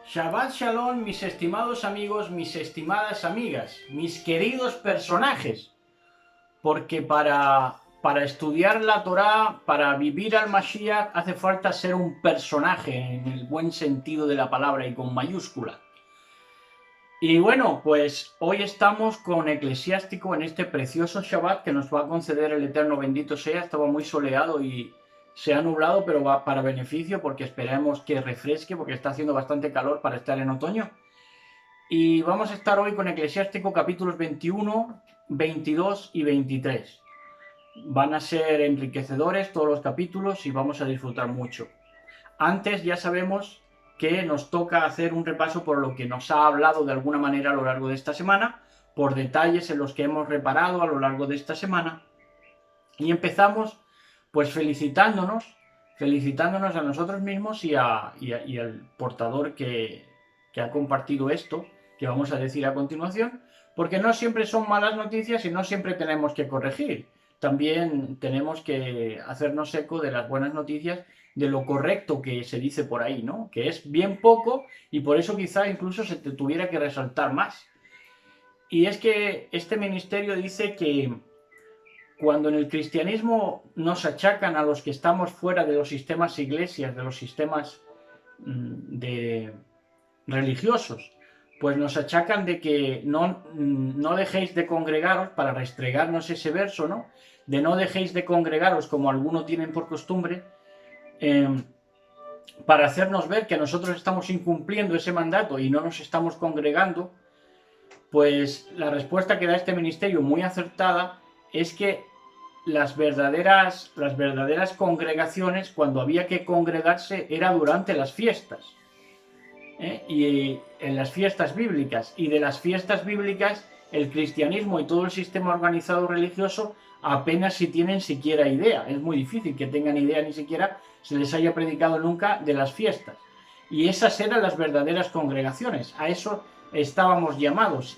Shabbat Shalom, mis estimados amigos, mis estimadas amigas, mis queridos personajes, porque para estudiar la Torá, para vivir al Mashiach, hace falta ser un personaje en el buen sentido de la palabra y con mayúscula. Y bueno, pues hoy estamos con Eclesiástico en este precioso Shabbat que nos va a conceder el Eterno bendito sea. Estaba muy soleado y se ha nublado, pero va para beneficio porque esperemos que refresque porque está haciendo bastante calor para estar en otoño. Y vamos a estar hoy con Eclesiástico capítulos 21, 22 y 23. Van a ser enriquecedores todos los capítulos y vamos a disfrutar mucho. Antes ya sabemos que nos toca hacer un repaso por lo que nos ha hablado de alguna manera a lo largo de esta semana, por detalles en los que hemos reparado a lo largo de esta semana. Y empezamos pues felicitándonos a nosotros mismos y al portador que ha compartido esto, que vamos a decir a continuación, porque no siempre son malas noticias y no siempre tenemos que corregir. También tenemos que hacernos eco de las buenas noticias, de lo correcto que se dice por ahí, ¿no? Que es bien poco y por eso quizá incluso se te tuviera que resaltar más. Y es que este ministerio dice que cuando en el cristianismo nos achacan a los que estamos fuera de los sistemas iglesias, de los sistemas religiosos, pues nos achacan de que no dejéis de congregaros, para restregarnos ese verso, ¿no? De no dejéis de congregaros como algunos tienen por costumbre, para hacernos ver que nosotros estamos incumpliendo ese mandato y no nos estamos congregando. Pues la respuesta que da este ministerio, muy acertada, es que las verdaderas congregaciones, cuando había que congregarse, era durante las fiestas. Y en las fiestas bíblicas. Y de las fiestas bíblicas, el cristianismo y todo el sistema organizado religioso apenas si tienen siquiera idea. Es muy difícil que tengan idea, ni siquiera se les haya predicado nunca de las fiestas. Y esas eran las verdaderas congregaciones. A eso estábamos llamados.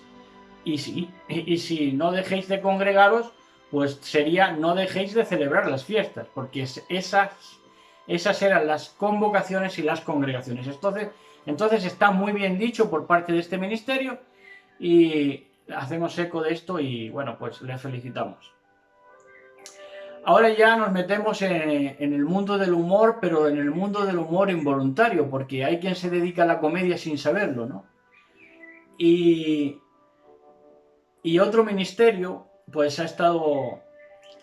Y si no dejéis de congregaros, pues sería no dejéis de celebrar las fiestas, porque esas eran las convocaciones y las congregaciones. Entonces está muy bien dicho por parte de este ministerio y hacemos eco de esto y bueno, pues les felicitamos. Ahora ya nos metemos en el mundo del humor, pero en el mundo del humor involuntario, porque hay quien se dedica a la comedia sin saberlo, ¿no? Y otro ministerio, pues ha estado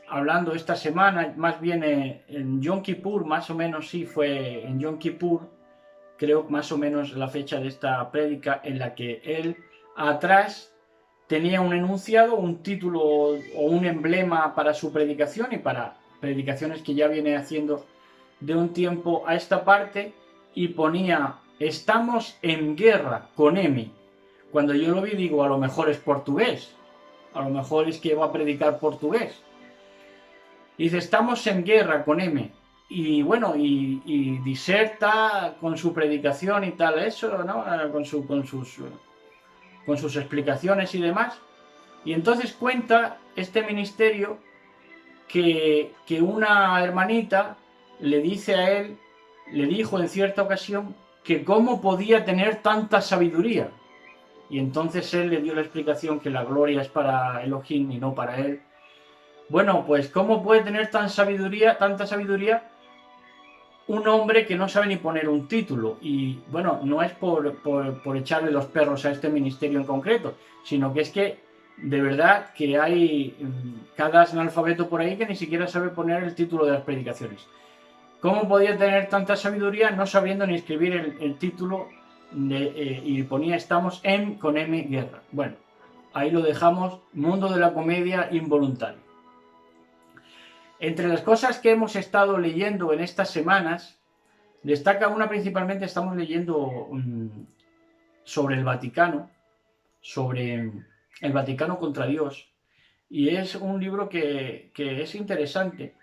hablando esta semana, más bien en Yom Kippur, más o menos sí fue en Yom Kippur, creo más o menos la fecha de esta prédica, en la que él atrás tenía un enunciado, un título o un emblema para su predicación y para predicaciones que ya viene haciendo de un tiempo a esta parte, y ponía: estamos en guerra con M. Cuando yo lo vi digo, a lo mejor es portugués, a lo mejor es que va a predicar portugués. Y dice, estamos en guerra con M. Y bueno, y diserta con su predicación y tal, eso, ¿no? Con sus explicaciones y demás. Y entonces cuenta este ministerio que una hermanita le dice a él, le dijo en cierta ocasión, que cómo podía tener tanta sabiduría. Y entonces él le dio la explicación que la gloria es para Elohim y no para él. Bueno, pues ¿cómo puede tener tanta sabiduría un hombre que no sabe ni poner un título? Y bueno, no es por echarle los perros a este ministerio en concreto, sino que es que de verdad que hay cada analfabeto por ahí que ni siquiera sabe poner el título de las predicaciones. ¿Cómo podía tener tanta sabiduría no sabiendo ni escribir el título? Y ponía estamos con M guerra. Bueno, ahí lo dejamos, mundo de la comedia involuntario. Entre las cosas que hemos estado leyendo en estas semanas, destaca una principalmente. Estamos leyendo sobre el Vaticano, sobre el Vaticano contra Dios, y es un libro que es interesante,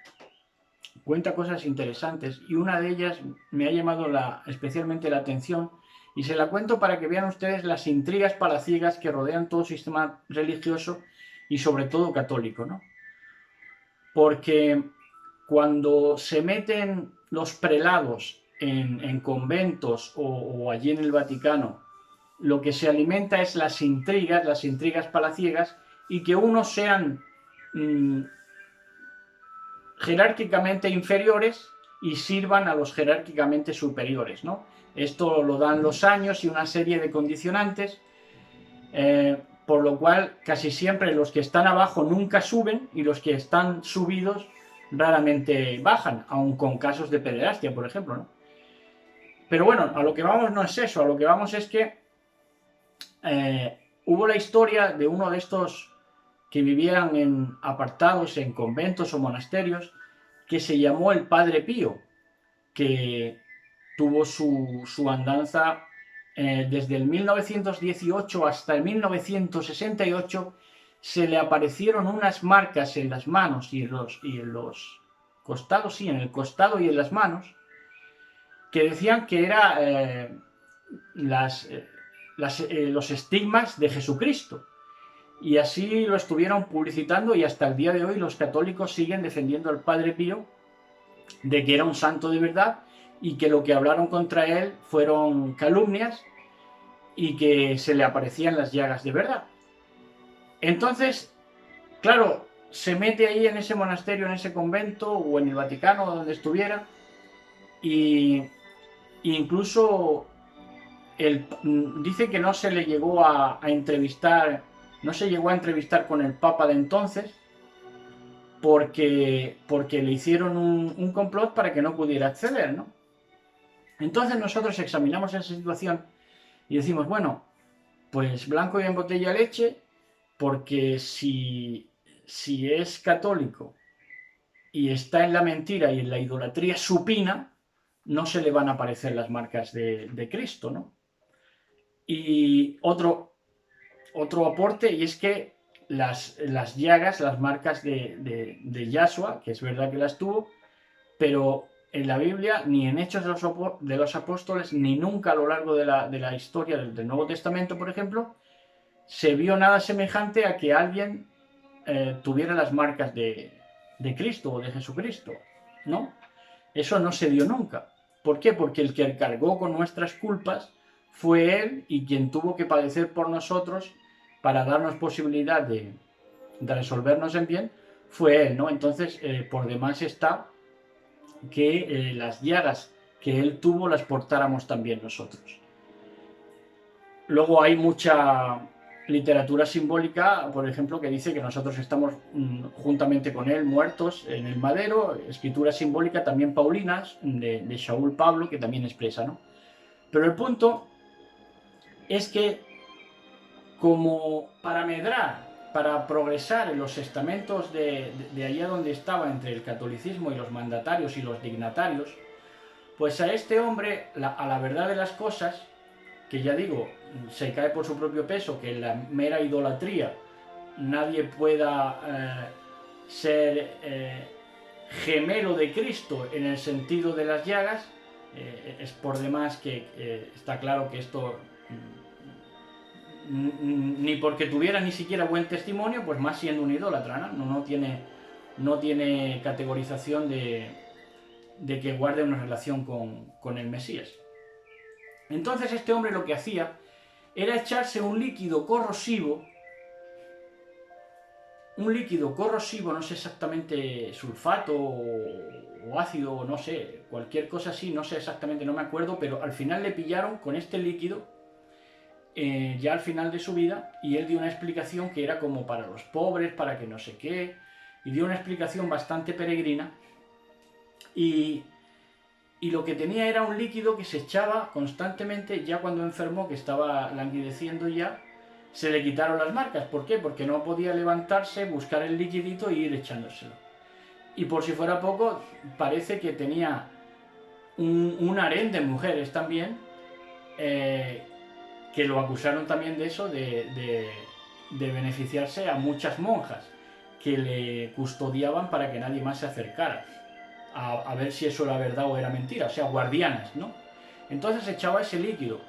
cuenta cosas interesantes, y una de ellas me ha llamado especialmente la atención, y se la cuento para que vean ustedes las intrigas palaciegas que rodean todo sistema religioso y sobre todo católico, ¿no? Porque cuando se meten los prelados en conventos o allí en el Vaticano, lo que se alimenta es las intrigas palaciegas, y que unos sean jerárquicamente inferiores y sirvan a los jerárquicamente superiores, ¿no? Esto lo dan los años y una serie de condicionantes, por lo cual casi siempre los que están abajo nunca suben y los que están subidos raramente bajan, aun con casos de pederastia, por ejemplo, ¿no? Pero bueno, a lo que vamos no es eso, a lo que vamos es que hubo la historia de uno de estos que vivían apartados en conventos o monasterios, que se llamó el Padre Pío, que tuvo su andanza desde el 1918 hasta el 1968. Se le aparecieron unas marcas en las manos y en los costados, sí, en el costado y en las manos, que decían que eran los estigmas de Jesucristo. Y así lo estuvieron publicitando, y hasta el día de hoy los católicos siguen defendiendo al Padre Pío de que era un santo de verdad, y que lo que hablaron contra él fueron calumnias y que se le aparecían las llagas de verdad. Entonces, claro, se mete ahí en ese monasterio, en ese convento o en el Vaticano, donde estuviera, y incluso dice que no se le llegó a entrevistar, no se llegó a entrevistar con el Papa de entonces, porque le hicieron un complot para que no pudiera acceder, ¿no? Entonces nosotros examinamos esa situación y decimos, bueno, pues blanco y en botella leche, porque si es católico y está en la mentira y en la idolatría supina, no se le van a aparecer las marcas de Cristo, ¿no? Y otro aporte, y es que las llagas, las marcas de Yahshua, que es verdad que las tuvo, pero en la Biblia, ni en Hechos de los Apóstoles, ni nunca a lo largo de la historia del Nuevo Testamento, por ejemplo, se vio nada semejante a que alguien tuviera las marcas de Cristo o de Jesucristo, ¿no? Eso no se dio nunca. ¿Por qué? Porque el que cargó con nuestras culpas fue Él, y quien tuvo que padecer por nosotros para darnos posibilidad de resolvernos en bien fue Él, ¿no? Entonces, por demás está que las llagas que Él tuvo las portáramos también nosotros. Luego hay mucha literatura simbólica, por ejemplo, que dice que nosotros estamos juntamente con Él muertos en el madero. Escritura simbólica también paulinas de Shaul Pablo, que también expresa, ¿no? Pero el punto es que, como para medrar, para progresar en los estamentos de allá donde estaba, entre el catolicismo y los mandatarios y los dignatarios, pues a este hombre, a la verdad de las cosas, que ya digo, se cae por su propio peso, que en la mera idolatría nadie pueda ser gemelo de Cristo en el sentido de las llagas, es por demás que está claro que esto ni porque tuviera ni siquiera buen testimonio, pues más siendo un idólatra, ¿no? No tiene categorización de que guarde una relación con el Mesías. Entonces este hombre lo que hacía era echarse un líquido corrosivo, no sé exactamente, sulfato o ácido, no sé, cualquier cosa así, no sé exactamente, no me acuerdo, pero al final le pillaron con este líquido ya al final de su vida, y él dio una explicación que era como para los pobres, para que no sé qué, y dio una explicación bastante peregrina, y lo que tenía era un líquido que se echaba constantemente. Ya cuando enfermó, que estaba languideciendo ya, se le quitaron las marcas. ¿Por qué? Porque no podía levantarse, buscar el liquidito y ir echándoselo. Y por si fuera poco, parece que tenía un harén de mujeres también, que lo acusaron también de eso, de beneficiarse a muchas monjas que le custodiaban para que nadie más se acercara a ver si eso era verdad o era mentira, o sea, guardianas, ¿no? Entonces echaba ese líquido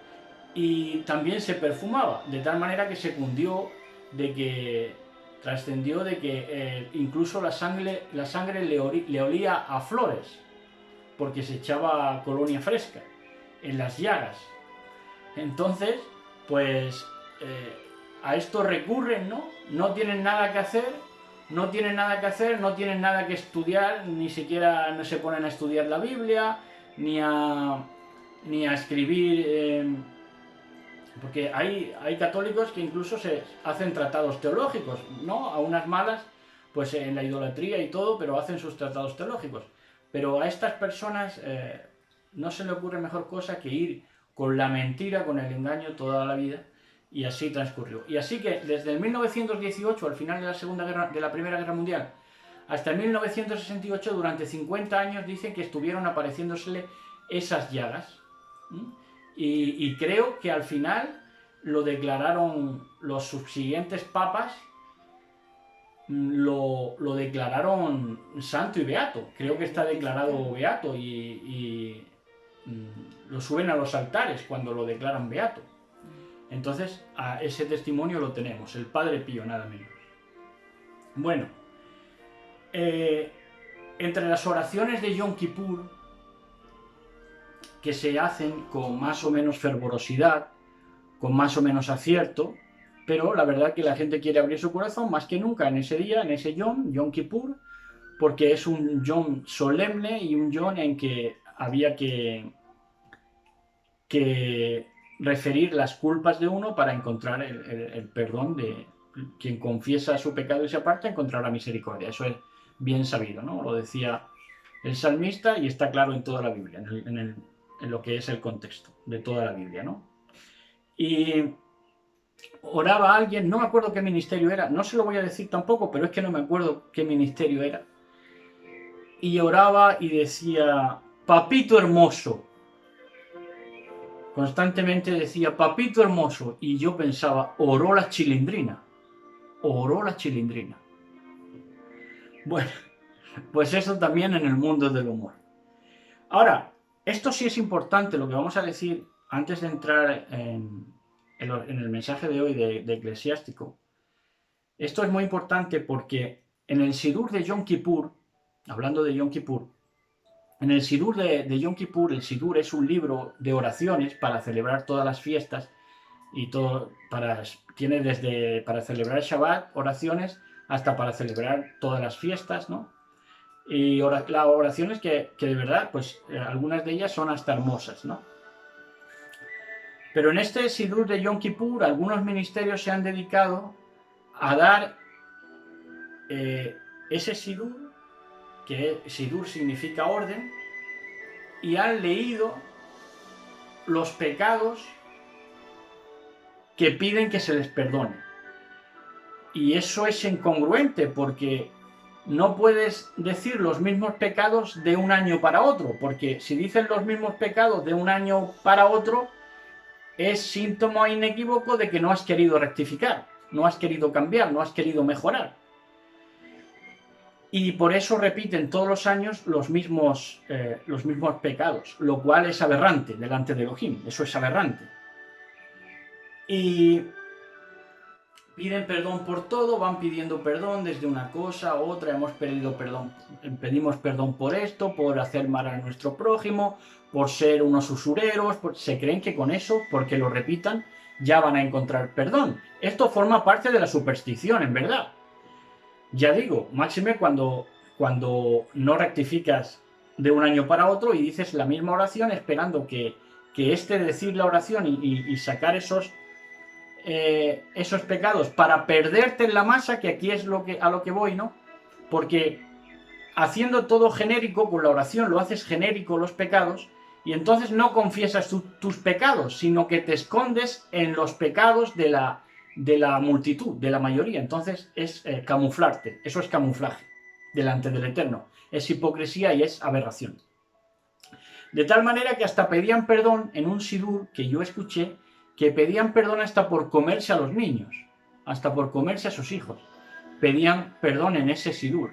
y también se perfumaba, de tal manera que se cundió, trascendió de que incluso la sangre le olía a flores. porque se echaba colonia fresca en las llagas. Entonces, pues a esto recurren, ¿no? No tienen nada que hacer, no tienen nada que estudiar, ni siquiera no se ponen a estudiar la Biblia, ni a escribir, porque hay católicos que incluso se hacen tratados teológicos, ¿no? A unas malas, pues en la idolatría y todo, pero hacen sus tratados teológicos. Pero a estas personas no se le ocurre mejor cosa que ir con la mentira, con el engaño toda la vida, y así transcurrió. Y así que desde el 1918, al final de la Primera Guerra Mundial, hasta el 1968, durante 50 años, dicen que estuvieron apareciéndosele esas llagas. Y creo que al final lo declararon los subsiguientes papas, lo declararon santo y beato. Creo que está declarado beato y lo suben a los altares cuando lo declaran beato. Entonces, a ese testimonio lo tenemos, el Padre Pío, nada menos. Bueno, entre las oraciones de Yom Kippur, que se hacen con más o menos fervorosidad, con más o menos acierto, pero la verdad que la gente quiere abrir su corazón más que nunca en ese día, en ese Yom Kippur, porque es un Yom solemne y un Yom en que había que referir las culpas de uno para encontrar el perdón de quien confiesa su pecado y se aparta, encontrar la misericordia. Eso es bien sabido, ¿no? Lo decía el salmista y está claro en toda la Biblia, en lo que es el contexto de toda la Biblia, ¿no? Y oraba a alguien, no me acuerdo qué ministerio era, no se lo voy a decir tampoco, pero es que no me acuerdo qué ministerio era. Y oraba y decía, papito hermoso. Constantemente decía, papito hermoso. Y yo pensaba, oró la chilindrina. Oró la chilindrina. Bueno, pues eso también en el mundo del humor. Ahora, esto sí es importante, lo que vamos a decir antes de entrar en el mensaje de hoy de Eclesiástico. Esto es muy importante porque en el Sidur de Yom Kippur, hablando de Yom Kippur, en el Sidur de Yom Kippur, el Sidur es un libro de oraciones para celebrar todas las fiestas y todo, tiene desde para celebrar Shabbat oraciones hasta para celebrar todas las fiestas, ¿no? Y las oraciones que de verdad, pues algunas de ellas son hasta hermosas, ¿no? Pero en este Sidur de Yom Kippur, algunos ministerios se han dedicado a dar ese Sidur, que Sidur significa orden, y han leído los pecados que piden que se les perdone. Y eso es incongruente porque no puedes decir los mismos pecados de un año para otro, porque si dices los mismos pecados de un año para otro, es síntoma inequívoco de que no has querido rectificar, no has querido cambiar, no has querido mejorar. Y por eso repiten todos los años los mismos pecados, lo cual es aberrante delante de Elohim, eso es aberrante. Y piden perdón por todo, van pidiendo perdón desde una cosa a otra, pedimos perdón por esto, por hacer mal a nuestro prójimo, por ser unos usureros, se creen que con eso, porque lo repitan, ya van a encontrar perdón. Esto forma parte de la superstición, en verdad. Ya digo, máxime cuando no rectificas de un año para otro y dices la misma oración esperando que decir la oración y sacar esos pecados para perderte en la masa, que aquí es a lo que voy, ¿no? Porque haciendo todo genérico, con la oración lo haces genérico los pecados, y entonces no confiesas tus pecados, sino que te escondes en los pecados de la multitud, de la mayoría. Entonces es camuflarte, eso es camuflaje delante del Eterno, es hipocresía y es aberración. De tal manera que hasta pedían perdón en un sidur que yo escuché, que pedían perdón hasta por comerse a los niños, hasta por comerse a sus hijos. Pedían perdón en ese sidur.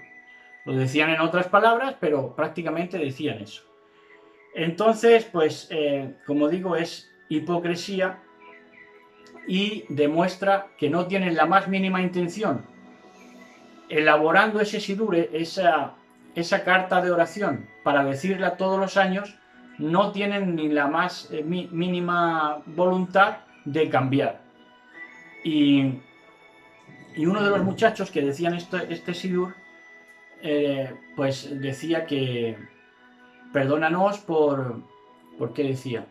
Lo decían en otras palabras, pero prácticamente decían eso. Entonces, pues, como digo, es hipocresía y demuestra que no tienen la más mínima intención elaborando ese sidur, esa carta de oración para decirla todos los años, no tienen ni la más mínima voluntad de cambiar. Y uno de los muchachos que decían este Sidur, pues decía que perdónanos ¿por qué decía?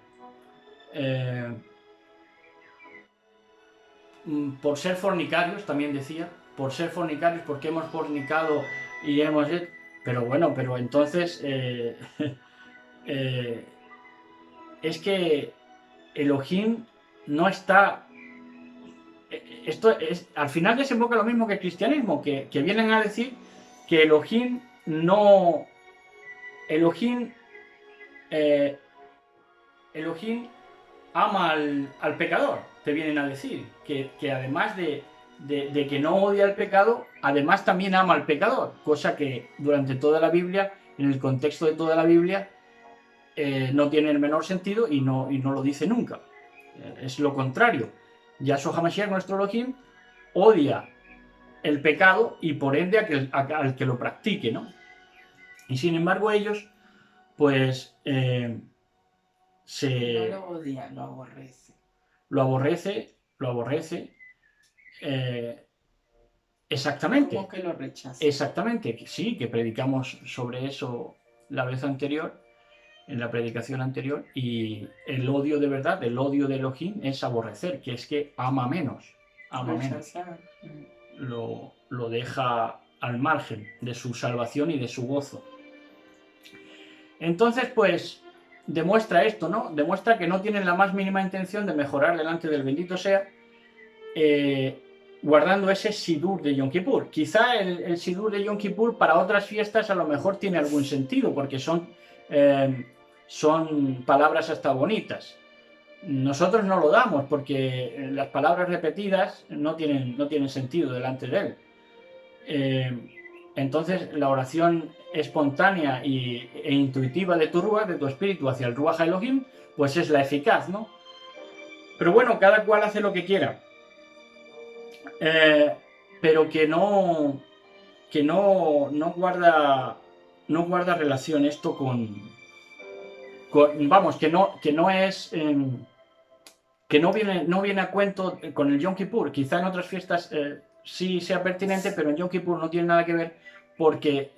Por ser fornicarios, también decía, por ser fornicarios, porque hemos fornicado y hemos... Pero bueno, pero entonces es que Elohim no está... Esto es, al final desemboca lo mismo que el cristianismo, que vienen a decir que Elohim no... Elohim ama al pecador, te vienen a decir, que además de que no odia el pecado, además también ama al pecador, cosa que durante toda la Biblia, en el contexto de toda la Biblia, no tiene el menor sentido y no lo dice nunca. Es lo contrario. Yahshua HaMashiach, nuestro Elohim, odia el pecado y por ende al que lo practique, ¿no? Y sin embargo ellos, pues... no lo odia, lo aborrece. Lo aborrece. Exactamente. ¿Cómo que lo rechaza? Exactamente, sí, que predicamos sobre eso la vez anterior, en la predicación anterior, y el odio de verdad, el odio de Elohim es aborrecer, que es que ama menos. Lo deja al margen de su salvación y de su gozo. Entonces, pues, demuestra esto, ¿no? Demuestra que no tienen la más mínima intención de mejorar delante del bendito sea, guardando ese Sidur de Yom Kippur. Quizá el Sidur de Yom Kippur para otras fiestas a lo mejor tiene algún sentido, porque son palabras hasta bonitas. Nosotros no lo damos, porque las palabras repetidas no tienen sentido delante de él. Entonces la oración espontánea e intuitiva de tu Ruach, de tu espíritu hacia el Ruach Elohim, pues es la eficaz, ¿no? Pero bueno, cada cual hace lo que quiera. Pero que no guarda relación esto vamos, que no es... que no viene a cuento con el Yom Kippur. Quizá en otras fiestas sí sea pertinente, pero en Yom Kippur no tiene nada que ver, porque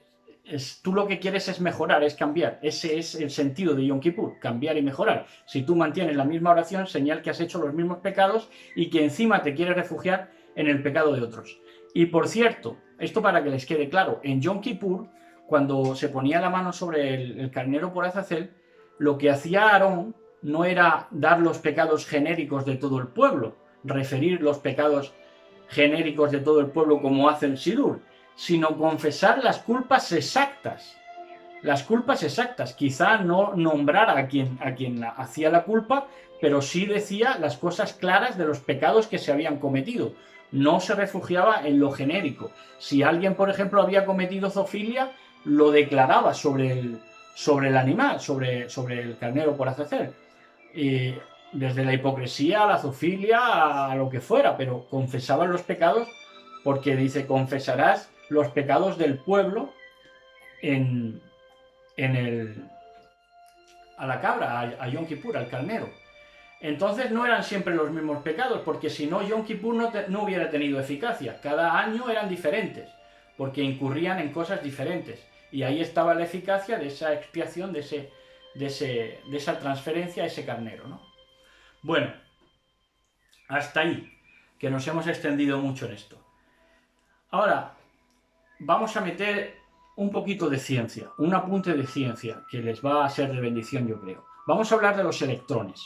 tú lo que quieres es mejorar, es cambiar. Ese es el sentido de Yom Kippur, cambiar y mejorar. Si tú mantienes la misma oración, señal que has hecho los mismos pecados y que encima te quieres refugiar en el pecado de otros. Y por cierto, esto para que les quede claro, en Yom Kippur, cuando se ponía la mano sobre el carnero por Azazel, lo que hacía Aarón no era dar los pecados genéricos de todo el pueblo, referir los pecados genéricos de todo el pueblo como hace el Sidur, sino confesar las culpas exactas. Las culpas exactas. Quizá no nombrara a quien hacía la culpa, pero sí decía las cosas claras de los pecados que se habían cometido. No se refugiaba en lo genérico. Si alguien, por ejemplo, había cometido zoofilia, lo declaraba sobre el animal, sobre el carnero por Azazel. Desde la hipocresía a la zoofilia a lo que fuera, pero confesaban los pecados, porque dice, confesarás los pecados del pueblo a la cabra, a Yom Kippur, al carnero. Entonces no eran siempre los mismos pecados, porque si no, Yom Kippur no hubiera tenido eficacia. Cada año eran diferentes, porque incurrían en cosas diferentes. Y ahí estaba la eficacia de esa expiación, de esa transferencia a ese carnero, ¿no? Bueno, hasta ahí, que nos hemos extendido mucho en esto. Ahora, vamos a meter un poquito de ciencia, un apunte de ciencia, que les va a ser de bendición, yo creo. Vamos a hablar de los electrones.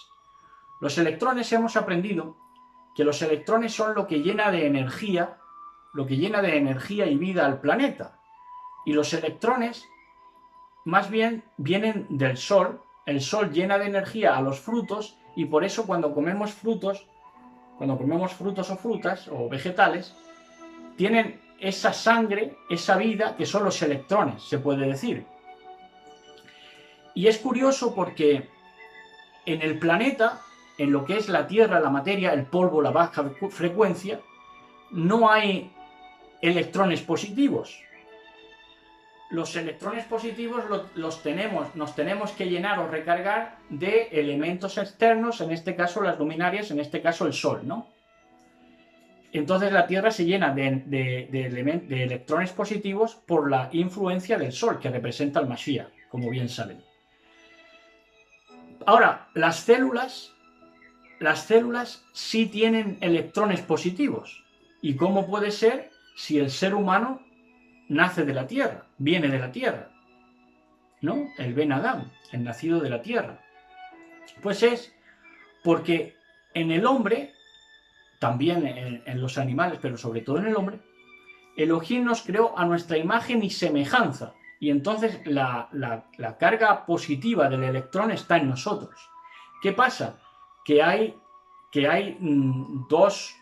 Los electrones, hemos aprendido que los electrones son lo que llena de energía y vida al planeta. Y los electrones más bien vienen del Sol. El Sol llena de energía a los frutos, y por eso cuando comemos frutos o frutas o vegetales, tienen esa sangre, esa vida, que son los electrones, se puede decir. Y es curioso porque en el planeta, en lo que es la Tierra, la materia, el polvo, la baja frecuencia, no hay electrones positivos. los electrones positivos nos tenemos que llenar o recargar de elementos externos, en este caso las luminarias, en este caso el Sol, ¿no? Entonces la Tierra se llena de electrones positivos por la influencia del Sol, que representa el Mashiach, como bien saben. Ahora, las células sí tienen electrones positivos. ¿Y cómo puede ser si el ser humano nace de la Tierra, viene de la Tierra? ¿No? El Ben Adam, el nacido de la Tierra. Pues es porque en el hombre, también en los animales, pero sobre todo en el hombre, Elohim nos creó a nuestra imagen y semejanza. Y entonces la carga positiva del electrón está en nosotros. ¿Qué pasa? Que hay dos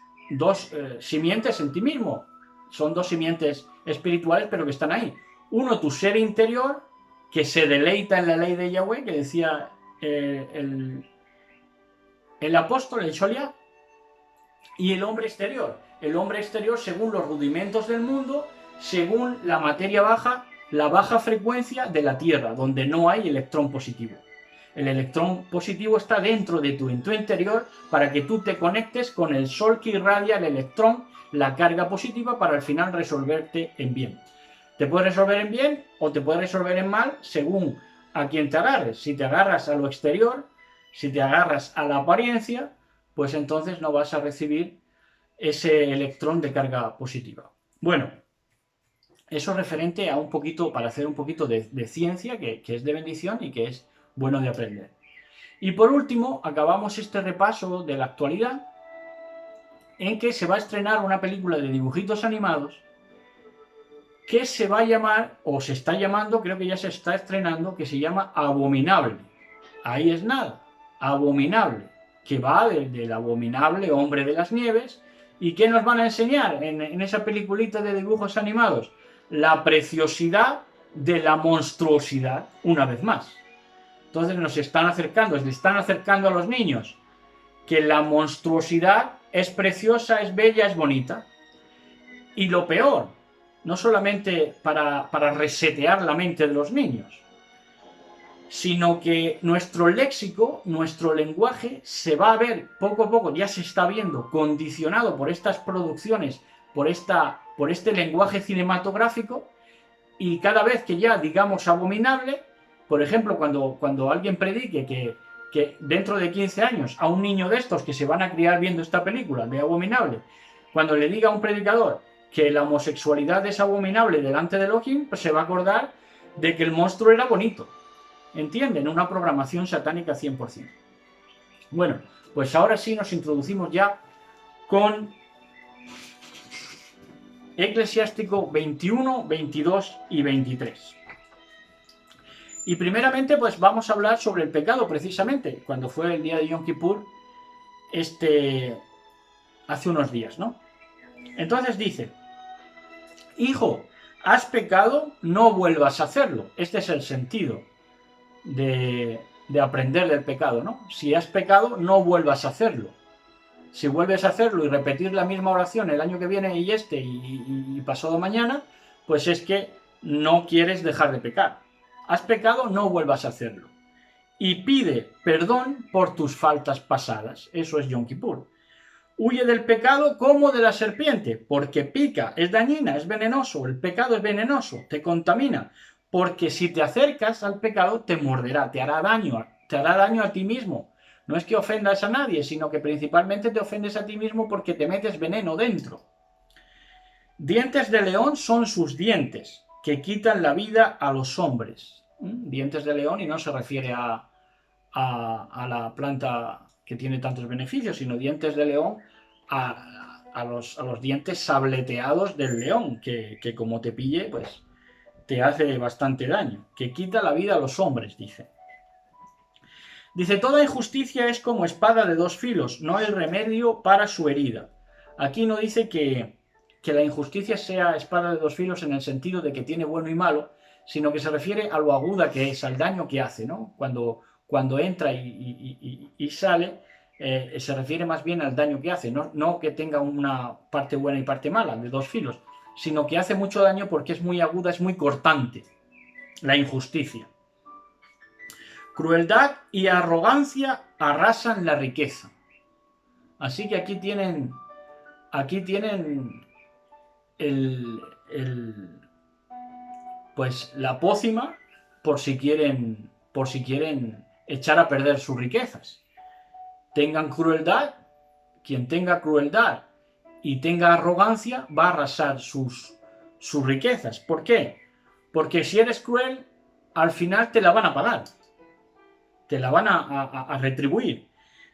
simientes en ti mismo. Son dos simientes espirituales, pero que están ahí. Uno, tu ser interior, que se deleita en la ley de Yahweh, que decía el apóstol, el Sholia, y el hombre exterior. El hombre exterior según los rudimentos del mundo, según la materia baja, la baja frecuencia de la Tierra, donde no hay electrón positivo. El electrón positivo está dentro de en tu interior, para que tú te conectes con el Sol que irradia el electrón, la carga positiva, para al final resolverte en bien. Te puede resolver en bien o te puede resolver en mal, según a quien te agarres. Si te agarras a lo exterior, si te agarras a la apariencia, pues entonces no vas a recibir ese electrón de carga positiva. Bueno, eso es referente a un poquito, para hacer un poquito de ciencia, que es de bendición y que es bueno de aprender. Y por último, acabamos este repaso de la actualidad en que se va a estrenar una película de dibujitos animados que se va a llamar, o se está llamando, creo que ya se está estrenando, que se llama Abominable. Ahí es nada, Abominable, que va del abominable hombre de las nieves. ¿Y qué nos van a enseñar en esa peliculita de dibujos animados? La preciosidad de la monstruosidad, una vez más. Entonces nos están acercando, le están acercando a los niños que la monstruosidad es preciosa, es bella, es bonita. Y lo peor, no solamente para resetear la mente de los niños, sino que nuestro léxico, nuestro lenguaje se va a ver poco a poco, ya se está viendo condicionado por estas producciones, por este lenguaje cinematográfico, y cada vez que ya digamos abominable, por ejemplo, cuando alguien predique que dentro de 15 años a un niño de estos que se van a criar viendo esta película de Abominable, cuando le diga a un predicador que la homosexualidad es abominable delante de Elohim, pues se va a acordar de que el monstruo era bonito. ¿Entienden? Una programación satánica 100%. Bueno, pues ahora sí nos introducimos ya con Eclesiástico 21, 22 y 23. Y primeramente pues vamos a hablar sobre el pecado, precisamente, cuando fue el día de Yom Kippur, hace unos días, ¿no? Entonces dice: hijo, has pecado, no vuelvas a hacerlo. Este es el sentido de aprender del pecado, ¿no? Si has pecado, no vuelvas a hacerlo. Si vuelves a hacerlo y repetir la misma oración el año que viene y pasado mañana, pues es que no quieres dejar de pecar. Has pecado, no vuelvas a hacerlo. Y pide perdón por tus faltas pasadas. Eso es Yom Kippur. Huye del pecado como de la serpiente, porque pica, es dañina, es venenoso. El pecado es venenoso, te contamina. Porque si te acercas al pecado, te morderá, te hará daño a ti mismo. No es que ofendas a nadie, sino que principalmente te ofendes a ti mismo porque te metes veneno dentro. Dientes de león son sus dientes, que quitan la vida a los hombres. Dientes de león, y no se refiere a la planta que tiene tantos beneficios, sino dientes de león a los dientes sableteados del león, que como te pille, pues te hace bastante daño, que quita la vida a los hombres, dice. Dice: toda injusticia es como espada de dos filos, no hay remedio para su herida. Aquí no dice que la injusticia sea espada de dos filos en el sentido de que tiene bueno y malo, sino que se refiere a lo aguda que es, al daño que hace, ¿no? Cuando entra y sale, se refiere más bien al daño que hace, no que tenga una parte buena y parte mala, de dos filos, sino que hace mucho daño porque es muy aguda, es muy cortante. La injusticia. Crueldad y arrogancia arrasan la riqueza. Así que aquí tienen pues la pócima por si quieren echar a perder sus riquezas. Tengan crueldad, quien tenga crueldad y tenga arrogancia va a arrasar sus riquezas. ¿Por qué? Porque si eres cruel, al final te la van a pagar. Te la van a retribuir.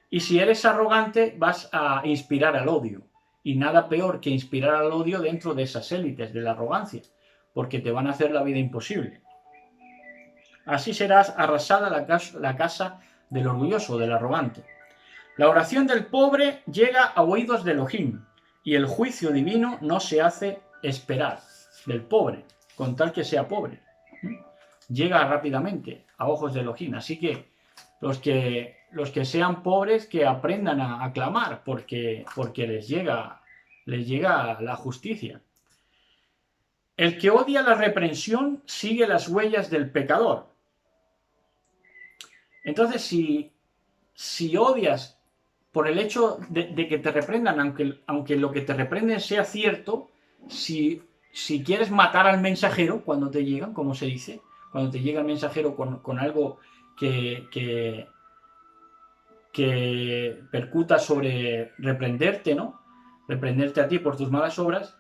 Y si eres arrogante, vas a inspirar al odio. Y nada peor que inspirar al odio dentro de esas élites de la arrogancia, porque te van a hacer la vida imposible. Así serás arrasada la casa del orgulloso, del arrogante. La oración del pobre llega a oídos de Elohim, y el juicio divino no se hace esperar del pobre, con tal que sea pobre. Llega rápidamente a ojos de Elohim. Así que los que sean pobres, que aprendan a clamar, porque les llega la justicia. El que odia la reprensión sigue las huellas del pecador. Entonces, si odias por el hecho de que te reprendan, aunque lo que te reprenden sea cierto, si quieres matar al mensajero cuando te llegan, como se dice, cuando te llega el mensajero con algo que percuta sobre reprenderte, ¿no? Reprenderte a ti por tus malas obras,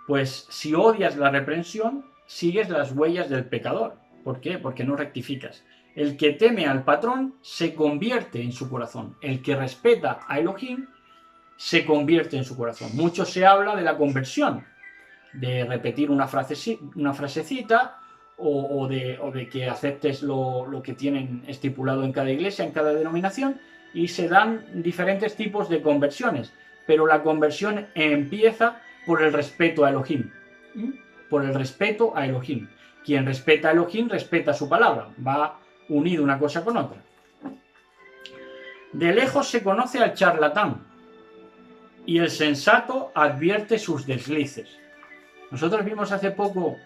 pues si odias la reprensión, sigues las huellas del pecador. ¿Por qué? Porque no rectificas. El que teme al patrón se convierte en su corazón. El que respeta a Elohim se convierte en su corazón. Mucho se habla de la conversión, de repetir una frasecita o de que aceptes lo que tienen estipulado en cada iglesia, en cada denominación, y se dan diferentes tipos de conversiones. Pero la conversión empieza por el respeto a Elohim. Por el respeto a Elohim. Quien respeta a Elohim respeta su palabra. Va unido una cosa con otra. De lejos se conoce al charlatán y el sensato advierte sus deslices. Nosotros vimos hace poco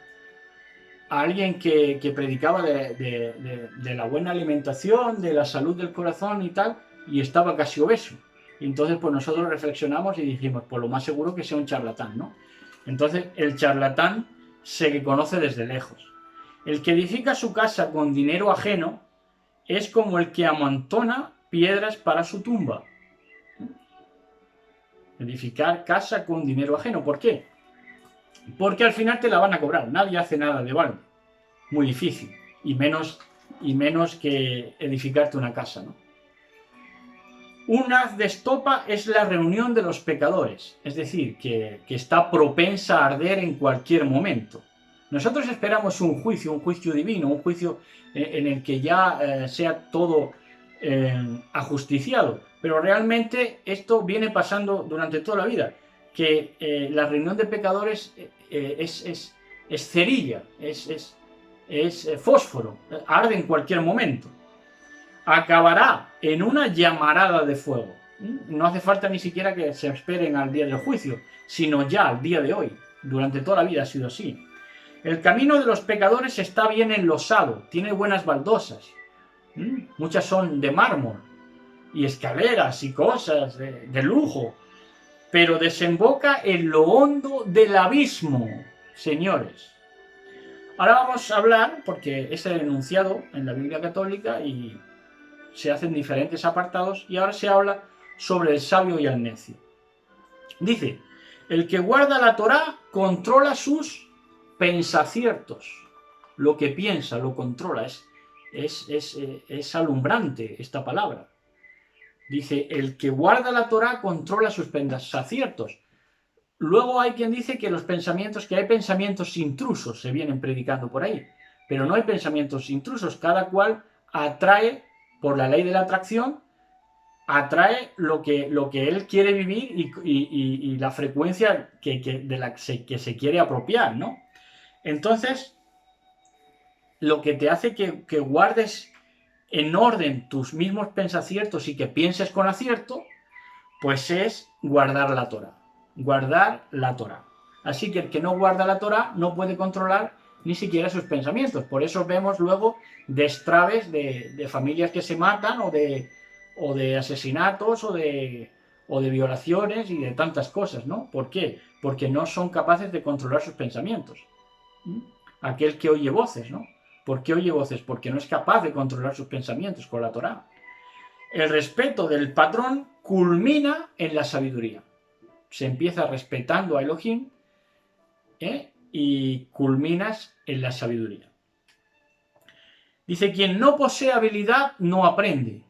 a alguien que predicaba de la buena alimentación, de la salud del corazón y tal, y estaba casi obeso. Y entonces pues nosotros reflexionamos y dijimos, pues lo más seguro que sea un charlatán, ¿no? Entonces el charlatán se conoce desde lejos. El que edifica su casa con dinero ajeno es como el que amontona piedras para su tumba. Edificar casa con dinero ajeno. ¿Por qué? Porque al final te la van a cobrar. Nadie hace nada de balde. Muy difícil. Y menos que edificarte una casa, ¿no? Un haz de estopa es la reunión de los pecadores. Es decir, que está propensa a arder en cualquier momento. Nosotros esperamos un juicio divino, un juicio en el que ya sea todo ajusticiado. Pero realmente esto viene pasando durante toda la vida. Que la reunión de pecadores es cerilla, es fósforo, arde en cualquier momento. Acabará en una llamarada de fuego. No hace falta ni siquiera que se esperen al día del juicio, sino ya al día de hoy. Durante toda la vida ha sido así. El camino de los pecadores está bien enlosado, tiene buenas baldosas. Muchas son de mármol y escaleras y cosas de lujo, pero desemboca en lo hondo del abismo, señores. Ahora vamos a hablar, porque es el enunciado en la Biblia católica y se hacen diferentes apartados, y ahora se habla sobre el sabio y el necio. Dice, el que guarda la Torá controla sus pensaciertos. Lo que piensa lo controla. Es alumbrante esta palabra. Dice, el que guarda la Torá controla sus pensaciertos. Luego hay quien dice que hay pensamientos intrusos, se vienen predicando por ahí. Pero no hay pensamientos intrusos. Cada cual atrae, por la ley de la atracción, atrae lo que él quiere vivir y la frecuencia de la que se quiere apropiar, ¿no? Entonces, lo que te hace que guardes en orden tus mismos pensaciertos y que pienses con acierto, pues es guardar la Torá. Guardar la Torá. Así que el que no guarda la Torá no puede controlar ni siquiera sus pensamientos. Por eso vemos luego destraves de familias que se matan o de asesinatos o de violaciones y de tantas cosas, ¿no? ¿Por qué? Porque no son capaces de controlar sus pensamientos. Aquel que oye voces, ¿no? ¿Por qué oye voces? Porque no es capaz de controlar sus pensamientos con la Torá. El respeto del patrón culmina en la sabiduría. Se empieza respetando a Elohim, y culminas en la sabiduría. Dice, quien no posee habilidad no aprende.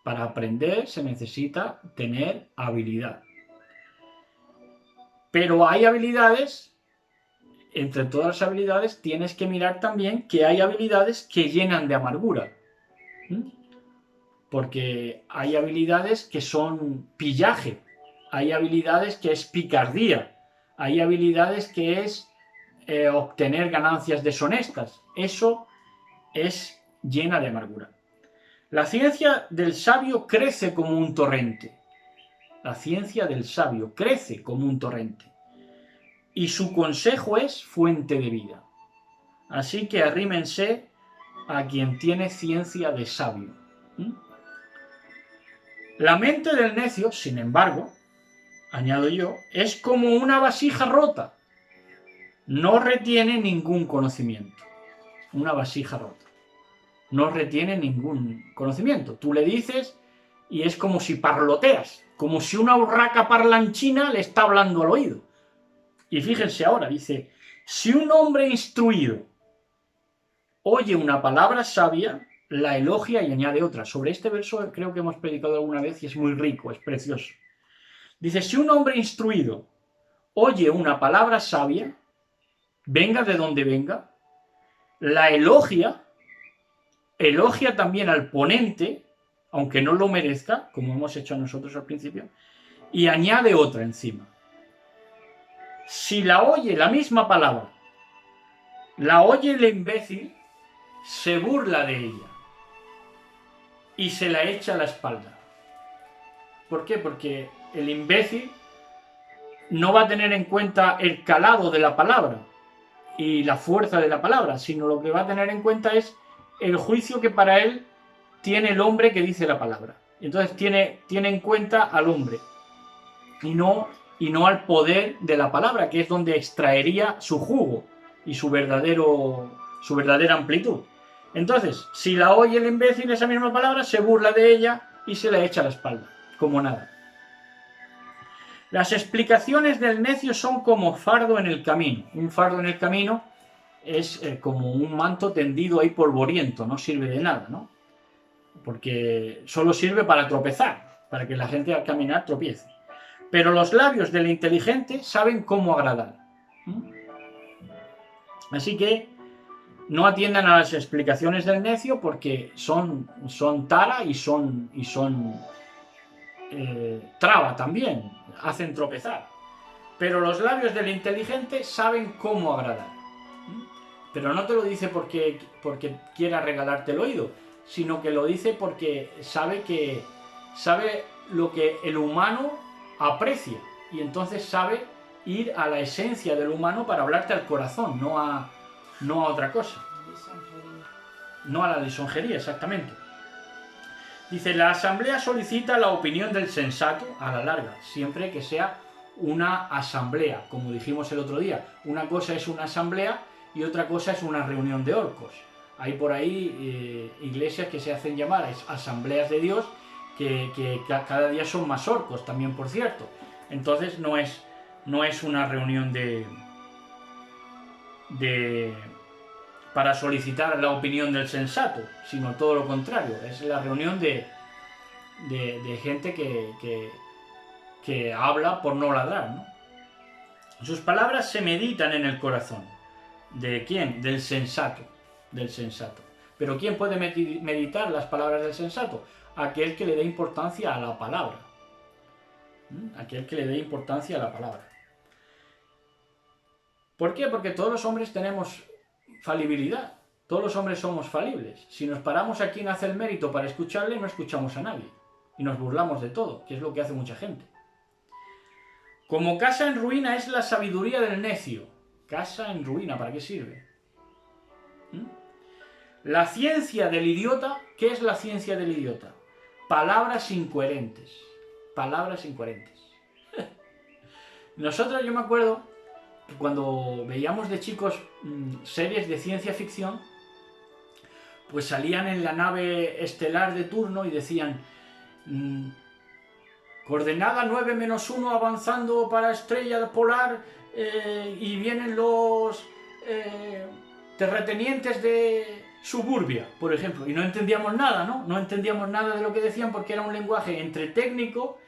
Para aprender se necesita tener habilidad. Pero hay habilidades, entre todas las habilidades tienes que mirar también que hay habilidades que llenan de amargura. Porque hay habilidades que son pillaje, hay habilidades que es picardía, hay habilidades que es obtener ganancias deshonestas. Eso es llena de amargura. La ciencia del sabio crece como un torrente. La ciencia del sabio crece como un torrente. Y su consejo es fuente de vida. Así que arrímense a quien tiene ciencia de sabio. La mente del necio, sin embargo, añado yo, es como una vasija rota. No retiene ningún conocimiento. Una vasija rota. No retiene ningún conocimiento. Tú le dices y es como si parloteas, como si una urraca parlanchina le está hablando al oído. Y fíjense ahora, dice, si un hombre instruido oye una palabra sabia, la elogia y añade otra. Sobre este verso creo que hemos predicado alguna vez y es muy rico, es precioso. Dice, si un hombre instruido oye una palabra sabia, venga de donde venga, la elogia también al ponente, aunque no lo merezca, como hemos hecho nosotros al principio, y añade otra encima. Si la oye la misma palabra, la oye el imbécil, se burla de ella y se la echa a la espalda. ¿Por qué? Porque el imbécil no va a tener en cuenta el calado de la palabra y la fuerza de la palabra, sino lo que va a tener en cuenta es el juicio que para él tiene el hombre que dice la palabra. Entonces tiene en cuenta al hombre y no al poder de la palabra, que es donde extraería su jugo y su verdadera amplitud. Entonces, si la oye el imbécil esa misma palabra, se burla de ella y se la echa a la espalda, como nada. Las explicaciones del necio son como fardo en el camino. Un fardo en el camino es como un manto tendido ahí polvoriento, no sirve de nada, ¿no? Porque solo sirve para tropezar, para que la gente al caminar tropiece. Pero los labios del inteligente saben cómo agradar. Así que no atiendan a las explicaciones del necio porque son tara y son traba también, hacen tropezar. Pero los labios del inteligente saben cómo agradar. Pero no te lo dice porque quiera regalarte el oído, sino que lo dice porque sabe lo que el humano aprecia y entonces sabe ir a la esencia del humano para hablarte al corazón, no a otra cosa. No a la lisonjería, exactamente. Dice, la asamblea solicita la opinión del sensato a la larga, siempre que sea una asamblea, como dijimos el otro día. Una cosa es una asamblea y otra cosa es una reunión de orcos. Hay por ahí iglesias que se hacen llamar asambleas de Dios, que cada día son más orcos también, por cierto. Entonces no es una reunión para solicitar la opinión del sensato, sino todo lo contrario. Es la reunión de gente que habla por no ladrar, ¿no? Sus palabras se meditan en el corazón. ¿De quién? Del sensato. Pero ¿quién puede meditar las palabras del sensato? Aquel que le dé importancia a la palabra. Aquel que le dé importancia a la palabra. ¿Por qué? Porque todos los hombres tenemos falibilidad. Todos los hombres somos falibles. Si nos paramos a quien hace el mérito para escucharle, no escuchamos a nadie. Y nos burlamos de todo, que es lo que hace mucha gente. Como casa en ruina es la sabiduría del necio. Casa en ruina, ¿para qué sirve? La ciencia del idiota, ¿qué es la ciencia del idiota? Palabras incoherentes. Palabras incoherentes. Nosotros, yo me acuerdo que cuando veíamos de chicos series de ciencia ficción, pues salían en la nave estelar de turno y decían coordenada 9-1 avanzando para estrella polar y vienen los terratenientes de Suburbia, por ejemplo, y no entendíamos nada, ¿no? No entendíamos nada de lo que decían porque era un lenguaje entre técnico,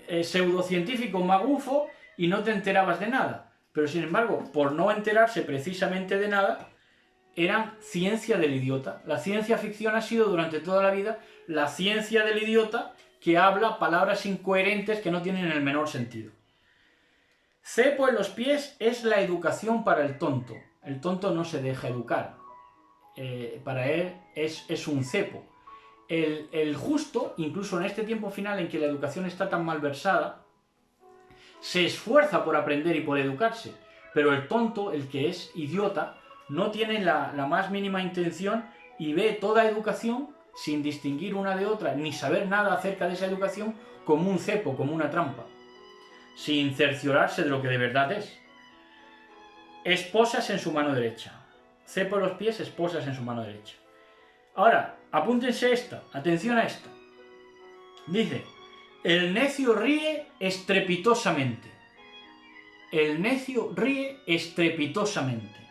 pseudocientífico, magufo, y no te enterabas de nada. Pero sin embargo, por no enterarse precisamente de nada, eran ciencia del idiota. La ciencia ficción ha sido durante toda la vida la ciencia del idiota que habla palabras incoherentes que no tienen el menor sentido. Cepo en los pies es la educación para el tonto. El tonto no se deja educar. Para él es un cepo. El justo, incluso en este tiempo final en que la educación está tan malversada, se esfuerza por aprender y por educarse. Pero el tonto, el que es idiota, no tiene la más mínima intención y ve toda educación, sin distinguir una de otra, ni saber nada acerca de esa educación, como un cepo, como una trampa, sin cerciorarse de lo que de verdad es. Esposas en su mano derecha. Cepo en los pies, esposas en su mano derecha. Ahora, apúntense esta, atención a esta. Dice, el necio ríe estrepitosamente. El necio ríe estrepitosamente.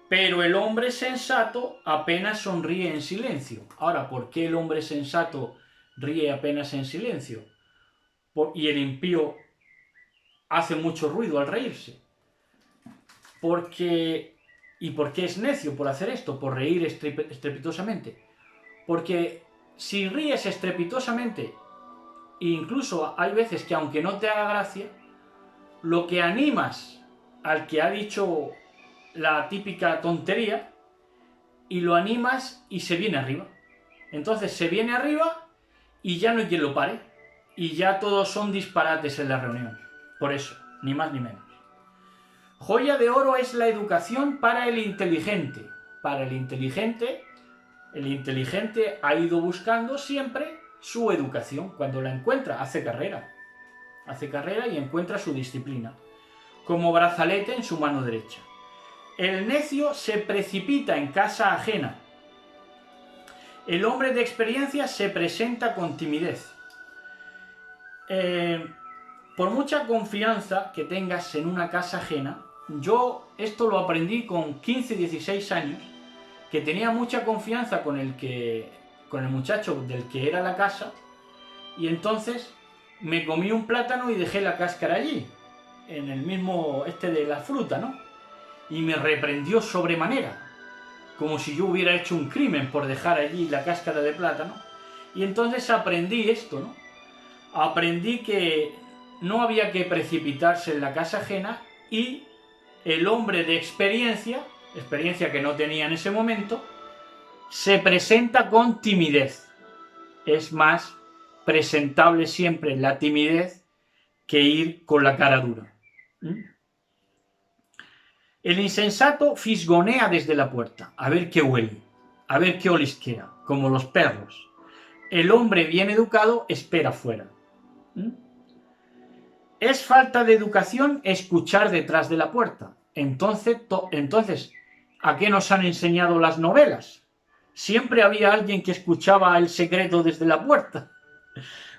Pero el hombre sensato apenas sonríe en silencio. Ahora, ¿por qué el hombre sensato ríe apenas en silencio? Y el impío hace mucho ruido al reírse. ¿Y por qué es necio por hacer esto? Por reír estrepitosamente. Porque si ríes estrepitosamente, e incluso hay veces que aunque no te haga gracia, lo que animas al que ha dicho la típica tontería, y lo animas y se viene arriba. Entonces se viene arriba y ya no hay quien lo pare. Y ya todos son disparates en la reunión. Por eso, ni más ni menos. Joya de oro es la educación para el inteligente. Para el inteligente ha ido buscando siempre su educación. Cuando la encuentra, hace carrera. Hace carrera y encuentra su disciplina. Como brazalete en su mano derecha. El necio se precipita en casa ajena. El hombre de experiencia se presenta con timidez. Por mucha confianza que tengas en una casa ajena, yo esto lo aprendí con 15, 16 años, que tenía mucha confianza con el muchacho del que era la casa, y entonces me comí un plátano y dejé la cáscara allí, en el mismo de la fruta, ¿no? Y me reprendió sobremanera, como si yo hubiera hecho un crimen por dejar allí la cáscara de plátano. Y entonces aprendí esto, ¿no? Aprendí que no había que precipitarse en la casa ajena y el hombre de experiencia que no tenía en ese momento, se presenta con timidez. Es más presentable siempre la timidez que ir con la cara dura. El insensato fisgonea desde la puerta, a ver qué huele, a ver qué olisquea, como los perros. El hombre bien educado espera fuera. Es falta de educación escuchar detrás de la puerta. Entonces, ¿a qué nos han enseñado las novelas? Siempre había alguien que escuchaba el secreto desde la puerta.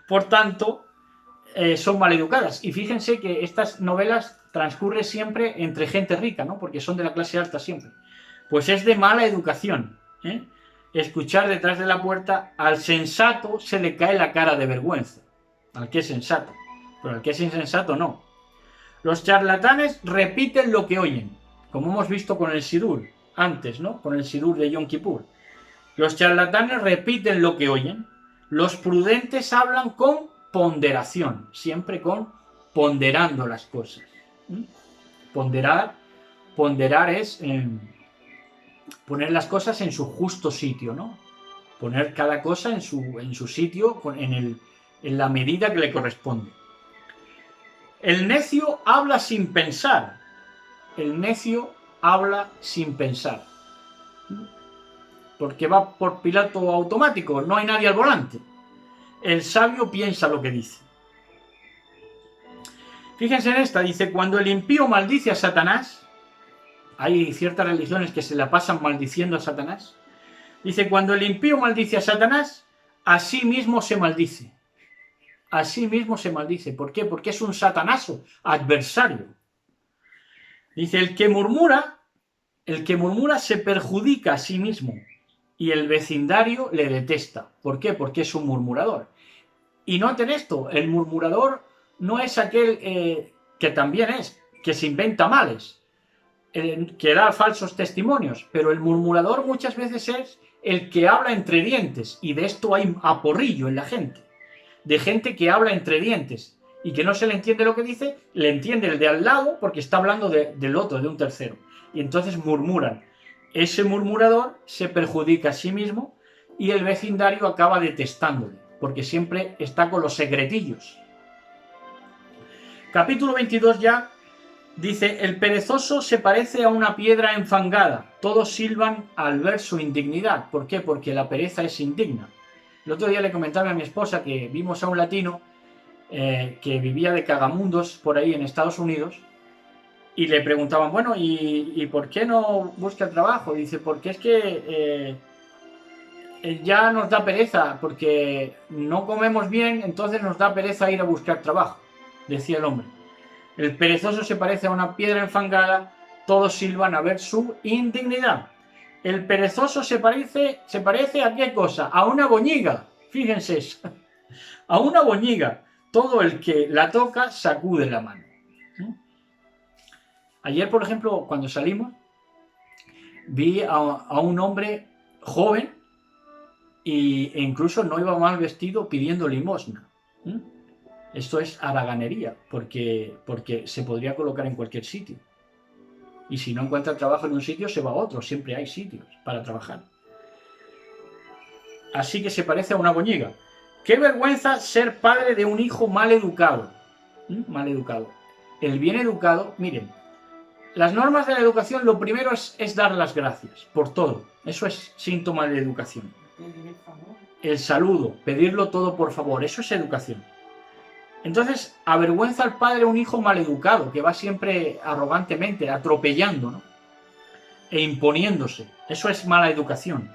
Por tanto, son maleducadas. Y fíjense que estas novelas transcurren siempre entre gente rica, ¿no? Porque son de la clase alta siempre. Pues es de mala educación, ¿eh? Escuchar detrás de la puerta. Al sensato se le cae la cara de vergüenza. Al que es sensato. Pero al que es insensato no. Los charlatanes repiten lo que oyen, como hemos visto con el Sidur antes, ¿no? Con el Sidur de Yom Kippur. Los charlatanes repiten lo que oyen. Los prudentes hablan con ponderación, siempre ponderando las cosas. Ponderar es poner las cosas en su justo sitio, ¿no? Poner cada cosa en su sitio, en la medida que le corresponde. El necio habla sin pensar. El necio habla sin pensar. Porque va por piloto automático, no hay nadie al volante. El sabio piensa lo que dice. Fíjense en esta, dice, cuando el impío maldice a Satanás, hay ciertas religiones que se la pasan maldiciendo a Satanás, dice, cuando el impío maldice a Satanás, a sí mismo se maldice. A sí mismo se maldice. ¿Por qué? Porque es un satanazo, adversario. Dice, el que murmura se perjudica a sí mismo y el vecindario le detesta. ¿Por qué? Porque es un murmurador. Y noten esto, el murmurador no es aquel que también es, que se inventa males, que da falsos testimonios, pero el murmurador muchas veces es el que habla entre dientes, y de esto hay aporrillo en la gente, de gente que habla entre dientes y que no se le entiende lo que dice, le entiende el de al lado porque está hablando del otro, de un tercero, y entonces murmuran. Ese murmurador se perjudica a sí mismo y el vecindario acaba detestándole, porque siempre está con los secretillos. Capítulo 22 ya dice, el perezoso se parece a una piedra enfangada, todos silban al ver su indignidad. ¿Por qué? Porque la pereza es indigna. El otro día le comentaba a mi esposa que vimos a un latino que vivía de cagamundos por ahí en Estados Unidos, y le preguntaban, bueno, ¿y por qué no busca trabajo? Y dice, porque es que ya nos da pereza, porque no comemos bien, entonces nos da pereza ir a buscar trabajo, decía el hombre. El perezoso se parece a una piedra enfangada, todos silban a ver su indignidad. El perezoso se parece a qué cosa, a una boñiga, fíjense eso, a una boñiga. Todo el que la toca sacude la mano. Ayer, por ejemplo, cuando salimos, vi a un hombre joven e incluso no iba mal vestido pidiendo limosna. Esto es haraganería, porque se podría colocar en cualquier sitio. Y si no encuentra trabajo en un sitio, se va a otro. Siempre hay sitios para trabajar. Así que se parece a una boñiga. ¡Qué vergüenza ser padre de un hijo mal educado! Mal educado. El bien educado, miren, las normas de la educación, lo primero es dar las gracias por todo. Eso es síntoma de educación. El saludo, pedirlo todo por favor, eso es educación. Entonces, avergüenza al padre un hijo mal educado, que va siempre arrogantemente, atropellando, ¿no? E imponiéndose. Eso es mala educación.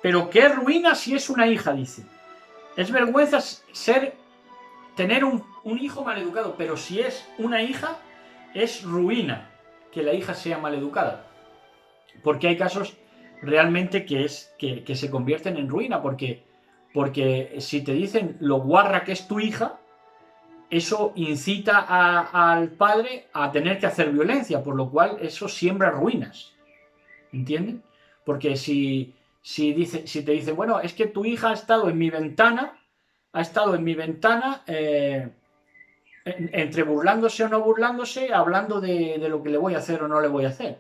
Pero qué ruina si es una hija, dice. Es vergüenza tener un hijo mal educado, pero si es una hija, es ruina que la hija sea mal educada. Porque hay casos realmente que se convierten en ruina, porque si te dicen lo guarra que es tu hija, eso incita al padre a tener que hacer violencia, por lo cual eso siembra ruinas. ¿Entienden? Porque si te dicen, bueno, es que tu hija ha estado en mi ventana, entre burlándose o no burlándose, hablando de lo que le voy a hacer o no le voy a hacer.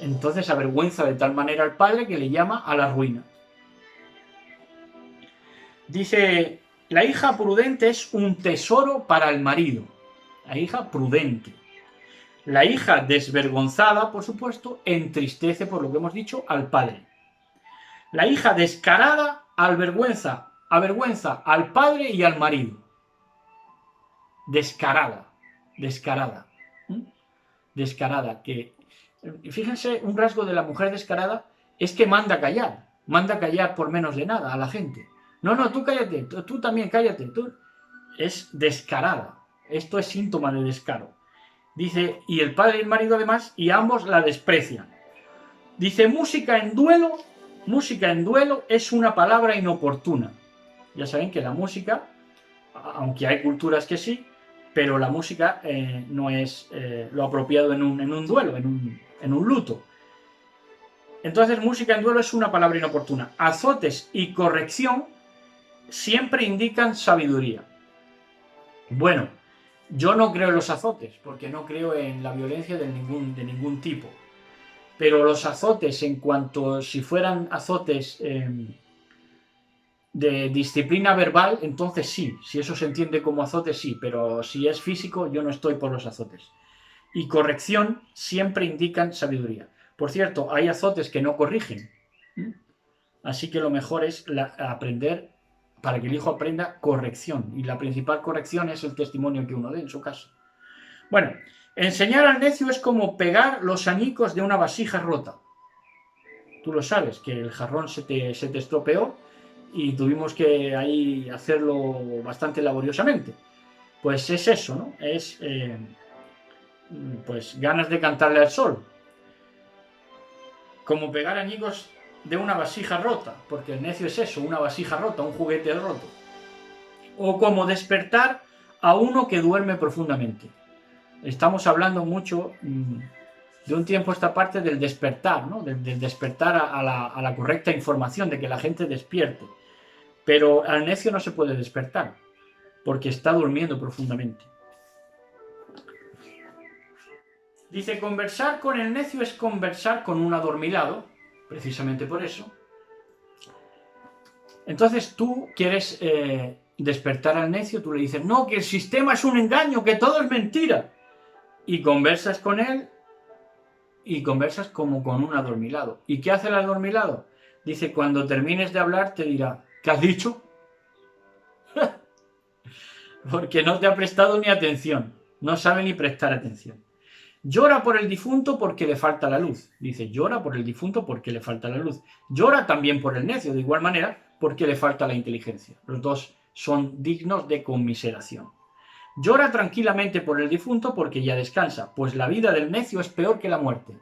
Entonces avergüenza de tal manera al padre que le llama a la ruina. Dice, la hija prudente es un tesoro para el marido. La hija prudente. La hija desvergonzada, por supuesto, entristece, por lo que hemos dicho, al padre. La hija descarada avergüenza al padre y al marido. Descarada. Que, fíjense, un rasgo de la mujer descarada es que manda callar por menos de nada a la gente. No, tú cállate, tú también cállate. Es descarada. Esto es síntoma de descaro. Dice, y el padre y el marido además, y ambos la desprecian. Dice, música en duelo es una palabra inoportuna. Ya saben que la música, aunque hay culturas que sí, pero la música no es lo apropiado en un duelo, en un luto. Entonces, música en duelo es una palabra inoportuna. Azotes y corrección siempre indican sabiduría. Bueno, yo no creo en los azotes, porque no creo en la violencia de ningún tipo. Pero los azotes, en cuanto si fueran azotes de disciplina verbal, entonces sí, si eso se entiende como azote, sí, pero si es físico, yo no estoy por los azotes. Y corrección siempre indican sabiduría. Por cierto, hay azotes que no corrigen, así que lo mejor es aprender, para que el hijo aprenda corrección, y la principal corrección es el testimonio que uno dé en su caso. Bueno, enseñar al necio es como pegar los añicos de una vasija rota. Tú lo sabes, que el jarrón se te estropeó y tuvimos que ahí hacerlo bastante laboriosamente. Pues es eso, ¿no? Es pues ganas de cantarle al sol. Como pegar añicos de una vasija rota, porque el necio es eso, una vasija rota, un juguete roto. O como despertar a uno que duerme profundamente. Estamos hablando mucho de un tiempo a esta parte del despertar, ¿no? Del despertar a la correcta información, de que la gente despierte. Pero al necio no se puede despertar, porque está durmiendo profundamente. Dice, conversar con el necio es conversar con un adormilado, precisamente por eso. Entonces tú quieres despertar al necio, tú le dices, no, que el sistema es un engaño, que todo es mentira. Y conversas con él, y conversas como con un adormilado. ¿Y qué hace el adormilado? Dice, cuando termines de hablar te dirá, ¿qué has dicho? Porque no te ha prestado ni atención, no sabe ni prestar atención. Llora por el difunto porque le falta la luz. Dice, llora por el difunto porque le falta la luz. Llora también por el necio, de igual manera, porque le falta la inteligencia. Los dos son dignos de conmiseración. Llora tranquilamente por el difunto porque ya descansa, pues la vida del necio es peor que la muerte.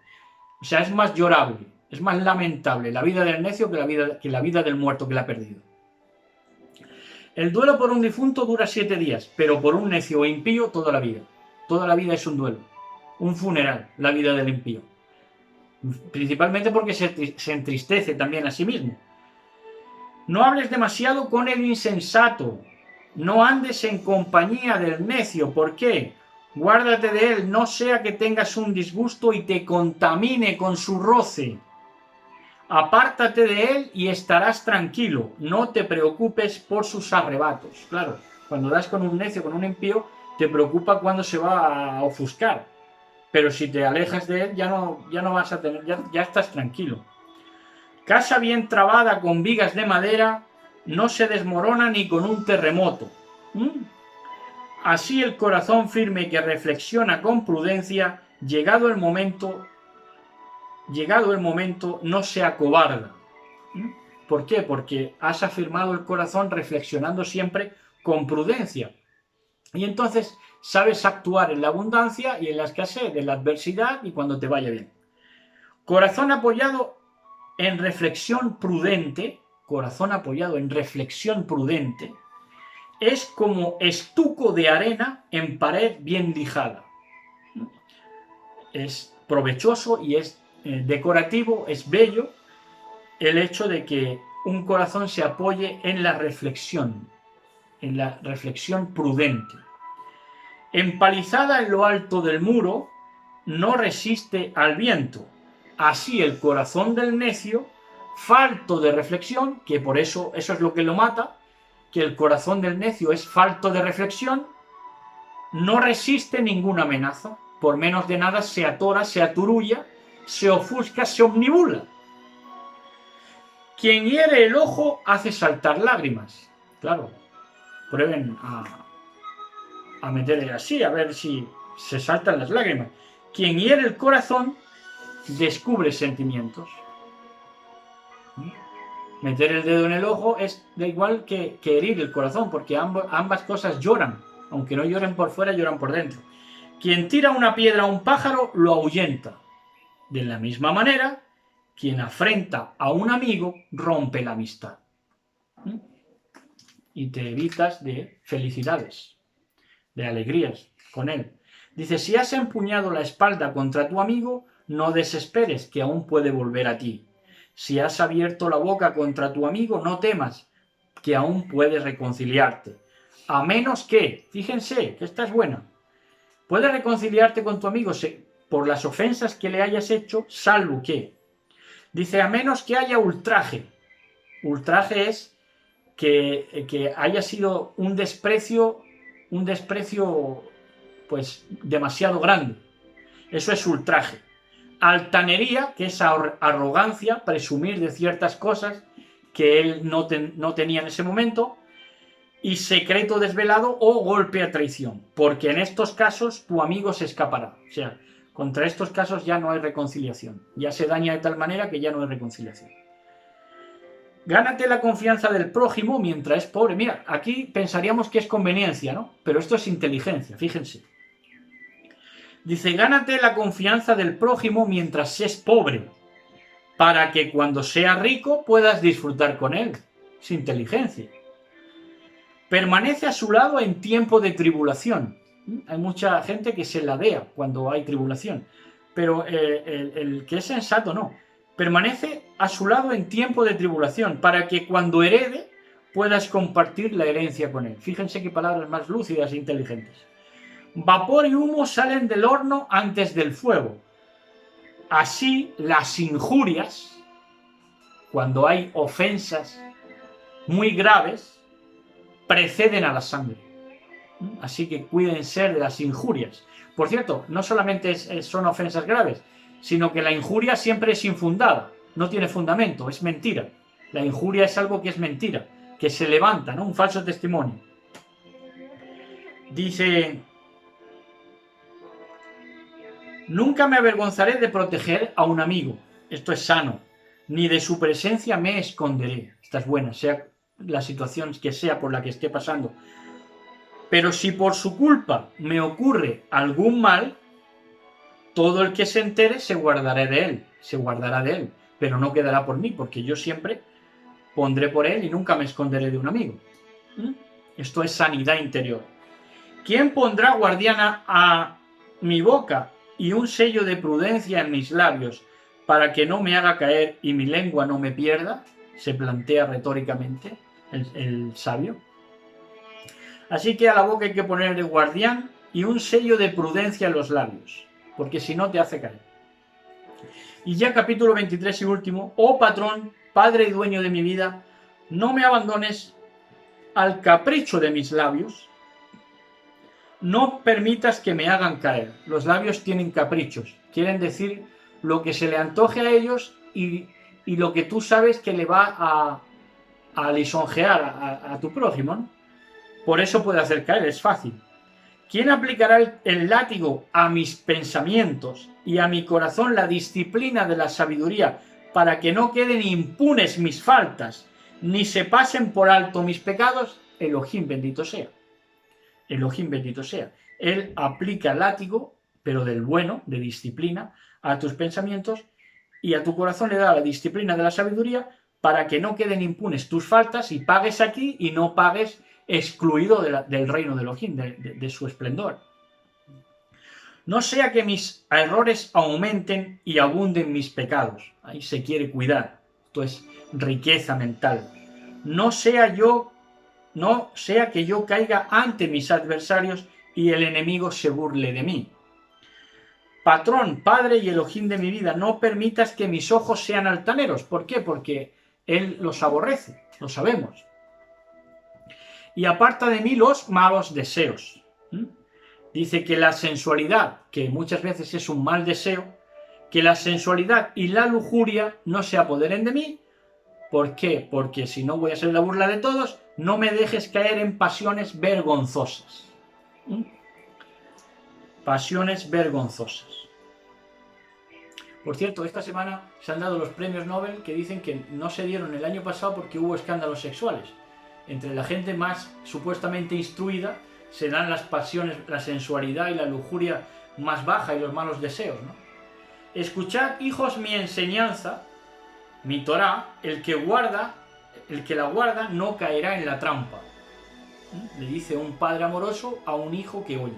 O sea, es más llorable, es más lamentable la vida del necio que la vida del muerto que la ha perdido. El duelo por un difunto dura 7 días, pero por un necio o impío toda la vida. Toda la vida es un duelo, un funeral, la vida del impío. Principalmente porque se entristece también a sí mismo. No hables demasiado con el insensato. No andes en compañía del necio. ¿Por qué? Guárdate de él, no sea que tengas un disgusto y te contamine con su roce. Apártate de él y estarás tranquilo. No te preocupes por sus arrebatos. Claro, cuando das con un necio, con un impío, te preocupa cuando se va a ofuscar. Pero si te alejas de él, ya no vas a tener, ya estás tranquilo. Casa bien trabada con vigas de madera no se desmorona ni con un terremoto. Así el corazón firme que reflexiona con prudencia, llegado el momento, no se acobarda. ¿Por qué? Porque has afirmado el corazón reflexionando siempre con prudencia. Y entonces sabes actuar en la abundancia y en la escasez, en la adversidad y cuando te vaya bien. Corazón apoyado en reflexión prudente, es como estuco de arena en pared bien lijada. Es provechoso y es decorativo, es bello el hecho de que un corazón se apoye en la reflexión prudente. Empalizada en lo alto del muro, no resiste al viento. Así el corazón del necio, falto de reflexión, que por eso es lo que lo mata, que el corazón del necio es falto de reflexión, no resiste ninguna amenaza. Por menos de nada se atora, se aturulla, se ofusca, se omnibula. Quien hiere el ojo hace saltar lágrimas. Claro, prueben a meterle así, a ver si se saltan las lágrimas. Quien hiere el corazón descubre sentimientos. Meter el dedo en el ojo es da igual que herir el corazón, porque ambas cosas lloran. Aunque no lloren por fuera, lloran por dentro. Quien tira una piedra a un pájaro lo ahuyenta. De la misma manera, quien afrenta a un amigo rompe la amistad. Y te evitas de felicidades, de alegrías con él. Dice, si has empuñado la espalda contra tu amigo, no desesperes, que aún puede volver a ti. Si has abierto la boca contra tu amigo, no temas, que aún puedes reconciliarte. A menos que, fíjense, que esta es buena, puedes reconciliarte con tu amigo por las ofensas que le hayas hecho, salvo que. Dice, a menos que haya ultraje. Ultraje es que haya sido un desprecio, pues demasiado grande. Eso es ultraje. Altanería, que es arrogancia, presumir de ciertas cosas que él no tenía en ese momento. Y secreto desvelado o golpe a traición, porque en estos casos tu amigo se escapará. O sea, contra estos casos ya no hay reconciliación. Ya se daña de tal manera que ya no hay reconciliación. Gánate la confianza del prójimo mientras es pobre. Mira, aquí pensaríamos que es conveniencia, ¿no? Pero esto es inteligencia, fíjense. Dice, gánate la confianza del prójimo mientras es pobre, para que cuando sea rico puedas disfrutar con él. Es inteligencia. Permanece a su lado en tiempo de tribulación. Hay mucha gente que se ladea cuando hay tribulación, pero el que es sensato no. Permanece a su lado en tiempo de tribulación, para que cuando herede puedas compartir la herencia con él. Fíjense qué palabras más lúcidas e inteligentes. Vapor y humo salen del horno antes del fuego. Así las injurias, cuando hay ofensas muy graves, preceden a la sangre. Así que cuídense de las injurias. Por cierto, no solamente son ofensas graves, sino que la injuria siempre es infundada, no tiene fundamento, es mentira. La injuria es algo que es mentira, que se levanta, ¿no? Un falso testimonio. Dice, nunca me avergonzaré de proteger a un amigo. Esto es sano. Ni de su presencia me esconderé. Esta es buena, sea la situación que sea por la que esté pasando. Pero si por su culpa me ocurre algún mal, todo el que se entere se guardará de él, pero no quedará por mí, porque yo siempre pondré por él y nunca me esconderé de un amigo. Esto es sanidad interior. ¿Quién pondrá guardiana a mi boca y un sello de prudencia en mis labios para que no me haga caer y mi lengua no me pierda? Se plantea retóricamente el sabio. Así que a la boca hay que ponerle guardián y un sello de prudencia en los labios, porque si no te hace caer. Y ya capítulo 23 y último. Oh patrón, padre y dueño de mi vida, no me abandones al capricho de mis labios. No permitas que me hagan caer. Los labios tienen caprichos. Quieren decir lo que se le antoje a ellos y lo que tú sabes que le va a lisonjear a tu prójimo, ¿no? Por eso puede hacer caer, es fácil. ¿Quién aplicará el látigo a mis pensamientos y a mi corazón la disciplina de la sabiduría para que no queden impunes mis faltas, ni se pasen por alto mis pecados? Elohim bendito sea. Elohim bendito sea. Él aplica el látigo, pero del bueno, de disciplina, a tus pensamientos, y a tu corazón le da la disciplina de la sabiduría para que no queden impunes tus faltas y pagues aquí y no pagues excluido del reino de Elohim, de su esplendor. No sea que mis errores aumenten y abunden mis pecados. Ahí se quiere cuidar. Esto es riqueza mental. No sea que yo caiga ante mis adversarios y el enemigo se burle de mí. Patrón, Padre y Elohim de mi vida, no permitas que mis ojos sean altaneros. ¿Por qué? Porque Él los aborrece, lo sabemos. Y aparta de mí los malos deseos. Dice que la sensualidad, que muchas veces es un mal deseo, que la sensualidad y la lujuria no se apoderen de mí. ¿Por qué? Porque si no voy a ser la burla de todos, no me dejes caer en pasiones vergonzosas. Pasiones vergonzosas. Por cierto, esta semana se han dado los premios Nobel que dicen que no se dieron el año pasado porque hubo escándalos sexuales. Entre la gente más supuestamente instruida se dan las pasiones, la sensualidad y la lujuria más baja y los malos deseos, ¿no? Escuchad, hijos, mi enseñanza, mi Torá, el que la guarda no caerá en la trampa. Le dice un padre amoroso a un hijo que oye.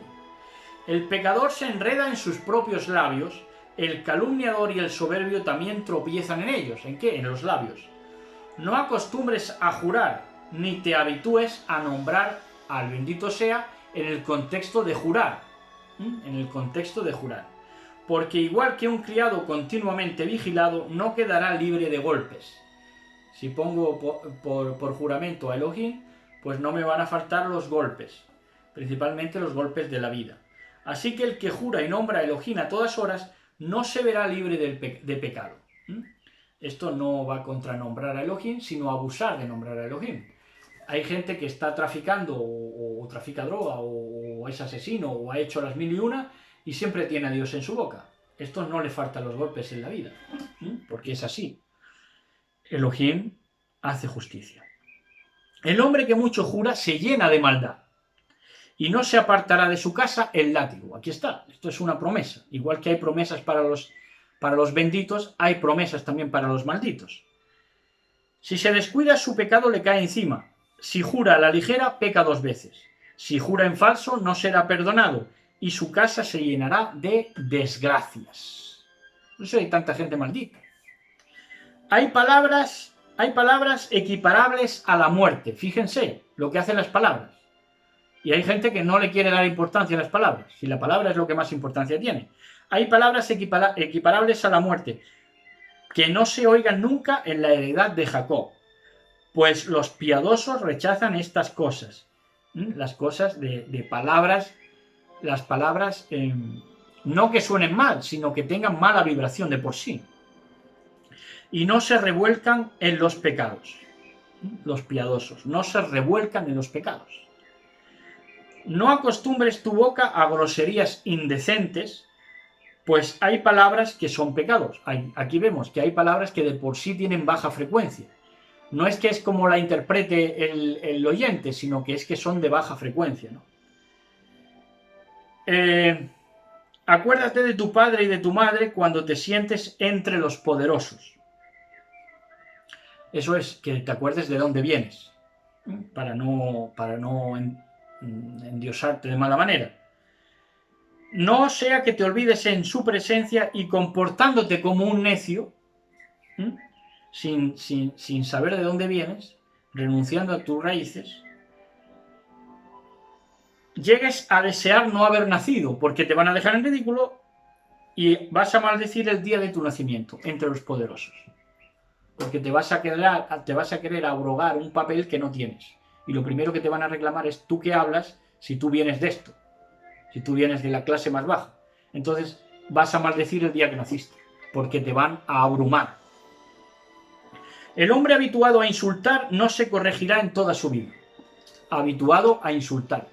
El pecador se enreda en sus propios labios, el calumniador y el soberbio también tropiezan en ellos. ¿En qué? En los labios. No acostumbres a jurar, ni te habitúes a nombrar al bendito sea en el contexto de jurar. En el contexto de jurar. Porque igual que un criado continuamente vigilado, no quedará libre de golpes. Si pongo por juramento a Elohim, pues no me van a faltar los golpes, principalmente los golpes de la vida. Así que el que jura y nombra a Elohim a todas horas no se verá libre de pecado. Esto no va contra nombrar a Elohim, sino abusar de nombrar a Elohim. Hay gente que está traficando o trafica droga o es asesino o ha hecho las 1001 y siempre tiene a Dios en su boca. Esto no le faltan los golpes en la vida, porque es así. Elohim hace justicia. El hombre que mucho jura se llena de maldad y no se apartará de su casa el látigo. Aquí está, esto es una promesa. Igual que hay promesas para los benditos, hay promesas también para los malditos. Si se descuida, su pecado le cae encima. Si jura a la ligera, peca 2 veces. Si jura en falso, no será perdonado y su casa se llenará de desgracias. Por eso hay tanta gente maldita. Hay palabras equiparables a la muerte. Fíjense lo que hacen las palabras. Y hay gente que no le quiere dar importancia a las palabras, si la palabra es lo que más importancia tiene. Hay palabras equiparables a la muerte, que no se oigan nunca en la heredad de Jacob, pues los piadosos rechazan estas cosas. Las cosas de palabras, las palabras no que suenen mal, sino que tengan mala vibración de por sí. Y no se revuelcan en los pecados. Los piadosos no se revuelcan en los pecados. No acostumbres tu boca a groserías indecentes, pues hay palabras que son pecados. Aquí vemos que hay palabras que de por sí tienen baja frecuencia. No es que es como la interprete el oyente, sino que es que son de baja frecuencia, ¿no? Acuérdate de tu padre y de tu madre cuando te sientes entre los poderosos. Eso es, que te acuerdes de dónde vienes, para no endiosarte de mala manera. No sea que te olvides en su presencia y comportándote como un necio, sin saber de dónde vienes, renunciando a tus raíces, llegues a desear no haber nacido, porque te van a dejar en ridículo y vas a maldecir el día de tu nacimiento entre los poderosos. Porque te vas a querer abrogar un papel que no tienes. Y lo primero que te van a reclamar es tú que hablas si tú vienes de esto, si tú vienes de la clase más baja. Entonces vas a maldecir el día que naciste, porque te van a abrumar. El hombre habituado a insultar no se corregirá en toda su vida. Habituado a insultar.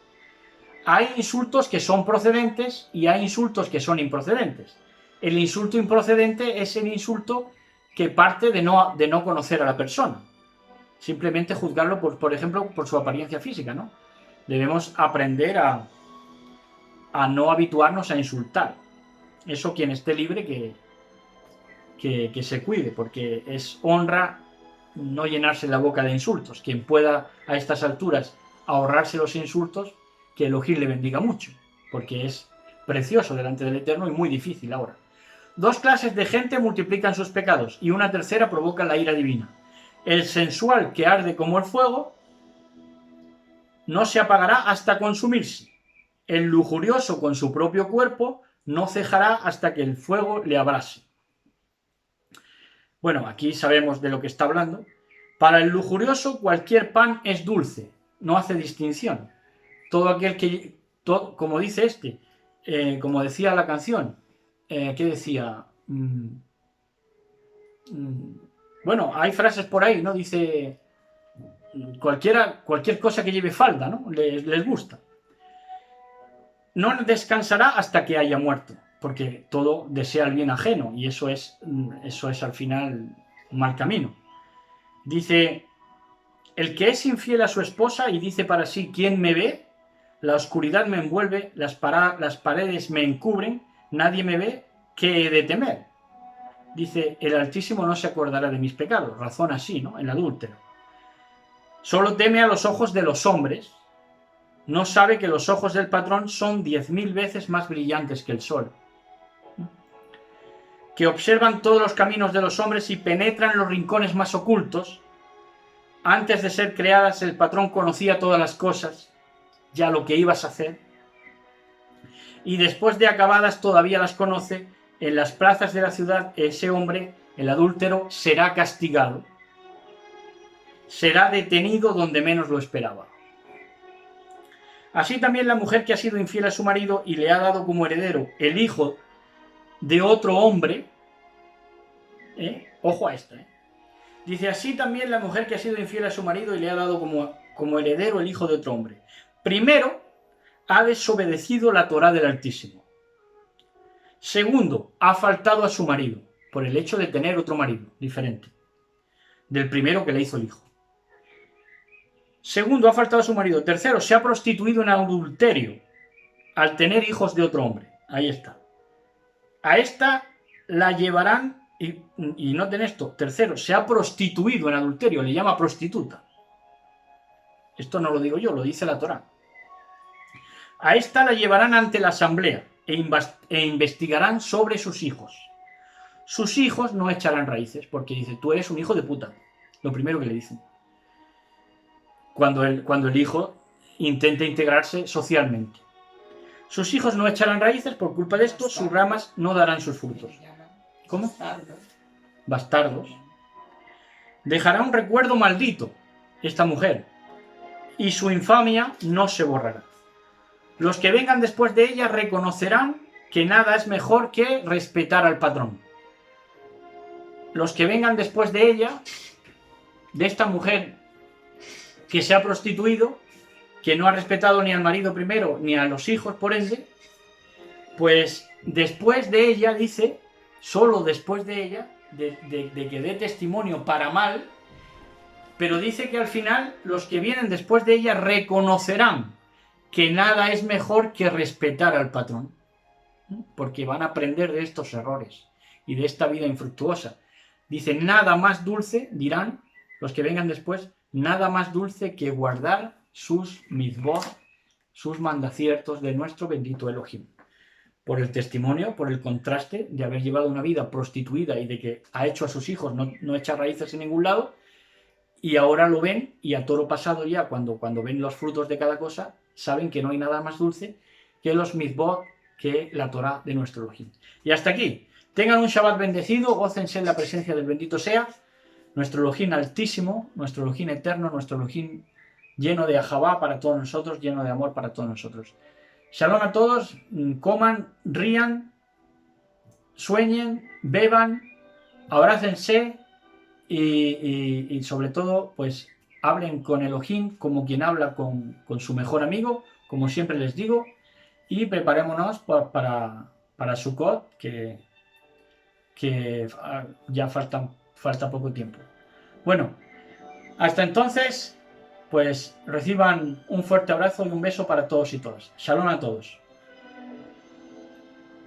Hay insultos que son procedentes y hay insultos que son improcedentes. El insulto improcedente es el insulto que parte de no conocer a la persona. Simplemente juzgarlo, por ejemplo, por su apariencia física, ¿no? Debemos aprender a no habituarnos a insultar. Eso quien esté libre que se cuide, porque es honra no llenarse la boca de insultos. Quien pueda a estas alturas ahorrarse los insultos, que Elohim le bendiga mucho, porque es precioso delante del Eterno y muy difícil ahora. 2 clases de gente multiplican sus pecados y una tercera provoca la ira divina. El sensual, que arde como el fuego, no se apagará hasta consumirse. El lujurioso con su propio cuerpo no cejará hasta que el fuego le abrase. Bueno, aquí sabemos de lo que está hablando. Para el lujurioso cualquier pan es dulce, no hace distinción. Todo aquel que, como dice como decía la canción, ¿qué decía? Bueno, hay frases por ahí, ¿no? Dice, cualquier cosa que lleve falda, ¿no? Les gusta. No descansará hasta que haya muerto, porque todo desea el bien ajeno, y eso es al final un mal camino. Dice, el que es infiel a su esposa y dice para sí, ¿quién me ve? La oscuridad me envuelve, las paredes me encubren, nadie me ve, ¿qué he de temer? Dice, el Altísimo no se acordará de mis pecados. Razón así, ¿no? El adúltero. Solo teme a los ojos de los hombres. No sabe que los ojos del patrón son 10.000 veces más brillantes que el sol. Que observan todos los caminos de los hombres y penetran los rincones más ocultos. Antes de ser creadas, el patrón conocía todas las cosas, ya lo que ibas a hacer. Y después de acabadas todavía las conoce. En las plazas de la ciudad ese hombre, el adúltero, será castigado. será detenido donde menos lo esperaba. Así también la mujer que ha sido infiel a su marido y le ha dado como heredero el hijo de otro hombre, ojo a esto, dice, así también la mujer que ha sido infiel a su marido y le ha dado como heredero el hijo de otro hombre. Primero, ha desobedecido la Torá del Altísimo. Segundo, ha faltado a su marido, por el hecho de tener otro marido, diferente, del primero que le hizo el hijo. Segundo, ha faltado a su marido. Tercero, se ha prostituido en adulterio al tener hijos de otro hombre. Ahí está. A esta la llevarán, y noten esto, tercero, se ha prostituido en adulterio, le llama prostituta. Esto no lo digo yo, lo dice la Torá. A esta la llevarán ante la asamblea e investigarán sobre sus hijos. Sus hijos no echarán raíces, porque dice, tú eres un hijo de puta. Lo primero que le dicen. Cuando el hijo intenta integrarse socialmente. Sus hijos no echarán raíces, por culpa de esto, sus ramas no darán sus frutos. ¿Cómo? Bastardos. Dejará un recuerdo maldito, esta mujer, y su infamia no se borrará. Los que vengan después de ella reconocerán que nada es mejor que respetar al patrón. Los que vengan después de ella, de esta mujer que se ha prostituido, que no ha respetado ni al marido primero, ni a los hijos por ende, pues después de ella, dice, solo después de ella, de que dé testimonio para mal, pero dice que al final los que vienen después de ella reconocerán que nada es mejor que respetar al patrón, porque van a aprender de estos errores y de esta vida infructuosa. Dice, nada más dulce, dirán los que vengan después, nada más dulce que guardar sus mitzvot, sus mandaciertos de nuestro bendito Elohim. Por el testimonio, por el contraste de haber llevado una vida prostituida y de que ha hecho a sus hijos no echar raíces en ningún lado, y ahora lo ven, y a toro pasado ya, cuando ven los frutos de cada cosa, saben que no hay nada más dulce que los mitzvot, que la Torá de nuestro Elohim. Y hasta aquí. Tengan un Shabbat bendecido, gócense en la presencia del bendito sea, nuestro Elohim altísimo, nuestro Elohim eterno, nuestro Elohim lleno de ahabá para todos nosotros, lleno de amor para todos nosotros. Shalom a todos, coman, rían, sueñen, beban, abrácense y sobre todo, pues hablen con Elohim como quien habla con su mejor amigo, como siempre les digo, y preparémonos para Sukkot, que ya falta poco tiempo. Bueno, hasta entonces, pues reciban un fuerte abrazo y un beso para todos y todas. Shalom a todos.